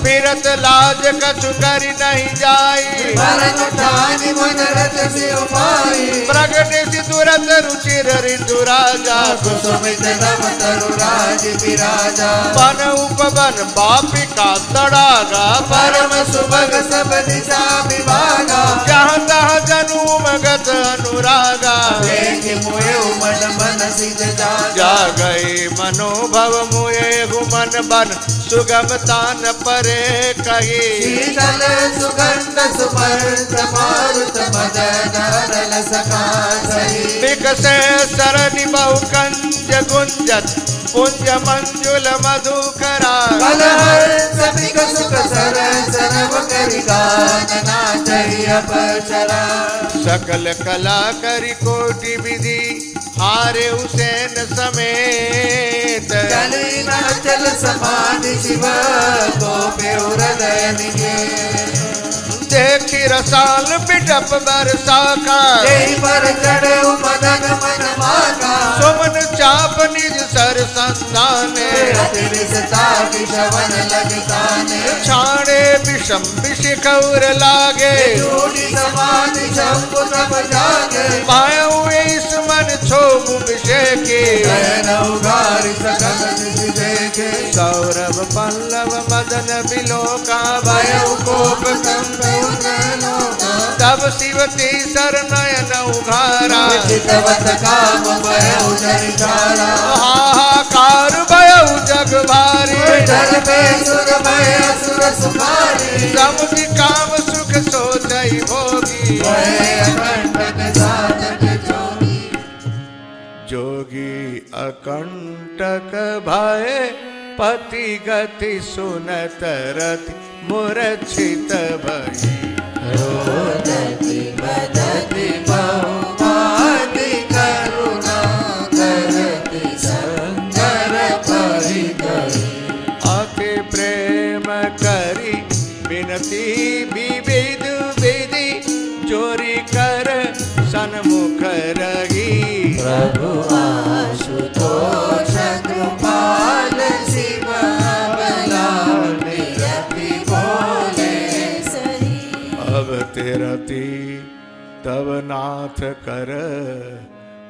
फिरत लाज कछु करी नहीं जाई भरत ठानी मनरत सिर पाई प्रगट सिदुरत रुचिर ऋतु राजा कुसुमित नभ तरु राज विराजा बन उपवन बापी का तड़ागा परम सुभग सब दिशा विभागा जहाँ तहाँ जनुम गत अनुरागा देख मोहे मन मन सिज जा जा गए मनोभव मुए गुमन बन सुगम तान परे कही शीतल सुगंध सुमंत मारुत मदन रल सखा सही विकसे सरनि बहु कंज गुंजत पुंज मंजुल मधुकरा कलहर सभिक सुख सर सरव करि गान नाचहि अपचरा सकल कला करी कोटि विधि हारे हुसैन समेत चली नाचल समाधि शिव गोपे हृदय निकेत देखी रसाल बिटप बरसा का देहि पर चढ़े मदन मन माका सुमन चाप निज सर संताने अति विसता विषवन लगताने छाड़े विषम विशिखौर लागे जोड़ी समाधि शंभु तब जागे पायो इस मन छोम विषेके नयन उघारि सकल दिशि देखे सौरभ पल्लव मदन बिलोका भय भयो कोप कंप तब शिवती सर नयन उघारा चितवत काम भय जनिकारा हाहाकार भयो जग भारी जल में सुर भय असुर सुखारी समुझ काम सुख सोचई भोगी भय अकंटक साधक जोगी जोगी अकंटक भय पति गति सुनत रति मूर्छित भई रोदति बदति बहुमाति करुणा करति संकर परिकरी अति प्रेम करी विनती विविध विधि चोरी कर सन्मुख रही प्रभु आशुतोष कृपाल शिव बलानि रति बोले सही अब तेरती तब नाथ कर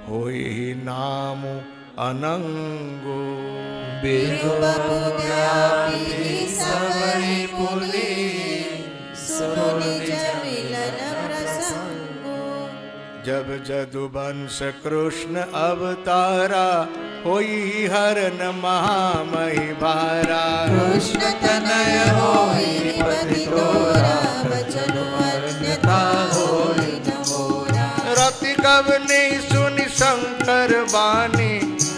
होई नाम अनंगो बिनु बहुव्यापी सबरि पुनि सुनि जमिलन प्रसंगो जब जदुवंश कृष्ण अवतारा होई हरन महामहि भारा कृष्ण तनय होई पति तोरा वचन अन्यथा होई न मोरा रति कवनी सुनि शंकर बानी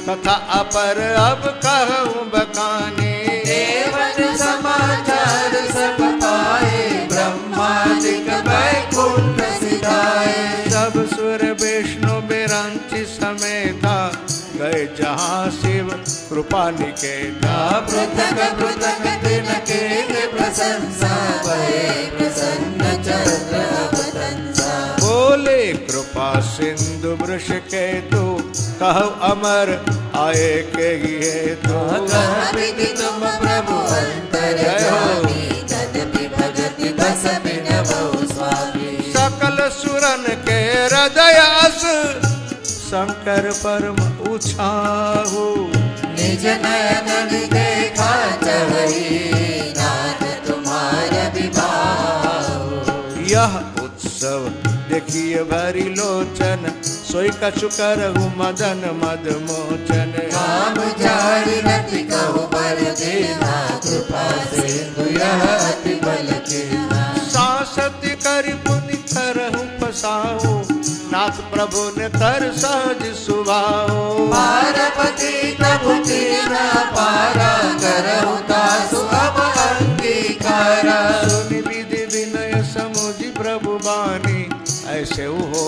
तथा अपर अब कहूँ बकानी देवन समाचार सब पाए ब्रह्मादिक वैकुंठ सिधाए सब सुर विष्णु बिरंची समेता गए जहाँ शिव कृपा निकेता पृथक पृथक दिन के प्रशंसा भये प्रसन्न चंद्र अवतंसा बोले कृपा सिंधु वृष के तू कहो अमर आए के हेतु कह विधि तुम प्रभु अंतर्यामी तदपि भगति बस बिन बहु स्वामी सकल सुरन के हृदयस शंकर परम उछाहु निज नयन देखा चहई नाथ तुम्हारे विवाह यह उत्सव देखिए भरी लोचन सोई कछु करहु मदन मद मोचन काम जारी रति कहु पर देना कृपा सिंधु यह अति बल के सासत कर पुनि करहु पसाहु नाथ प्रभु ने कर सहज सुभाओ पार्वती तबु तेरा पारा करहु दासु अब अंगीकारा सुनि विधि विनय समुझि प्रभु बानी ऐसे हो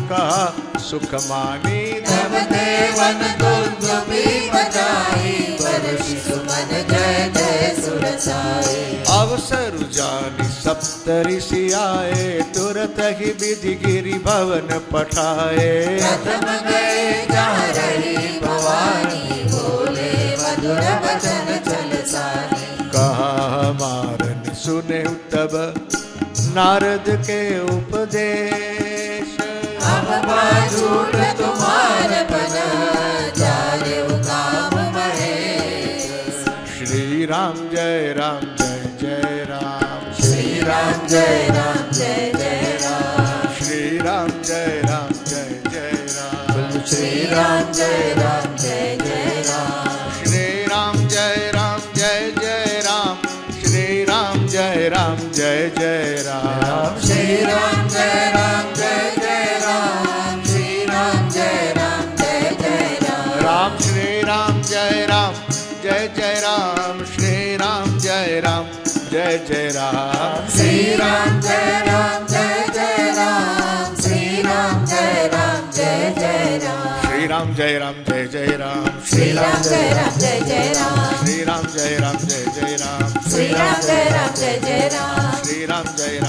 कहा सुख मानी तब देवन दुर्ग भी बजाई पर वर्षि सुमन जय जय सुरसाए अवसर जानि सप्त ऋषि आए तुरत ही विधि गिरि भवन पठाए प्रथम गए जहाँ रही भवानी बोले मधुर वचन चल साने कहा हमारन सुने तब नारद के उपदेश अब झूठ तुम्हार बन जारे काम महेश श्री राम जय जय जय राम श्री राम जय जय राम श्री राम जय जय राम श्री राम जय जय राम श्री राम जय जय राम श्री राम जय जय राम श्री राम जय जय राम श्री राम जय जय राम राम श्री राम जय जय राम श्री राम जय जय राम श्री राम जय जय राम श्री राम जय जय राम श्री राम जय जय राम श्री राम जय जय राम श्री राम जय जय राम श्री राम जय जय राम श्री राम जय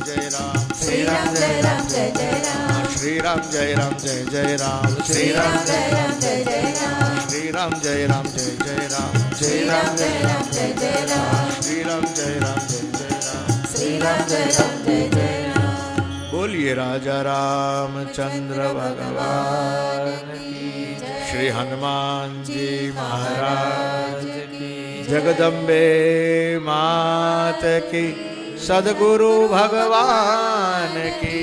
जय राम श्री राम जय जय राम श्री राम जय जय राम श्री राम जय जय राम श्री राम जय जय राम श्री राम जय जय राम श्री राम जय जय राम श्री राम जय जय राम बोलिए राजा रामचंद्र भगवान की श्री हनुमान जी महाराज की जगदम्बे मात की सदगुरु भगवान की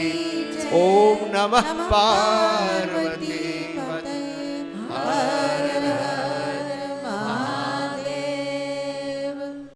ओम नमः पार्वती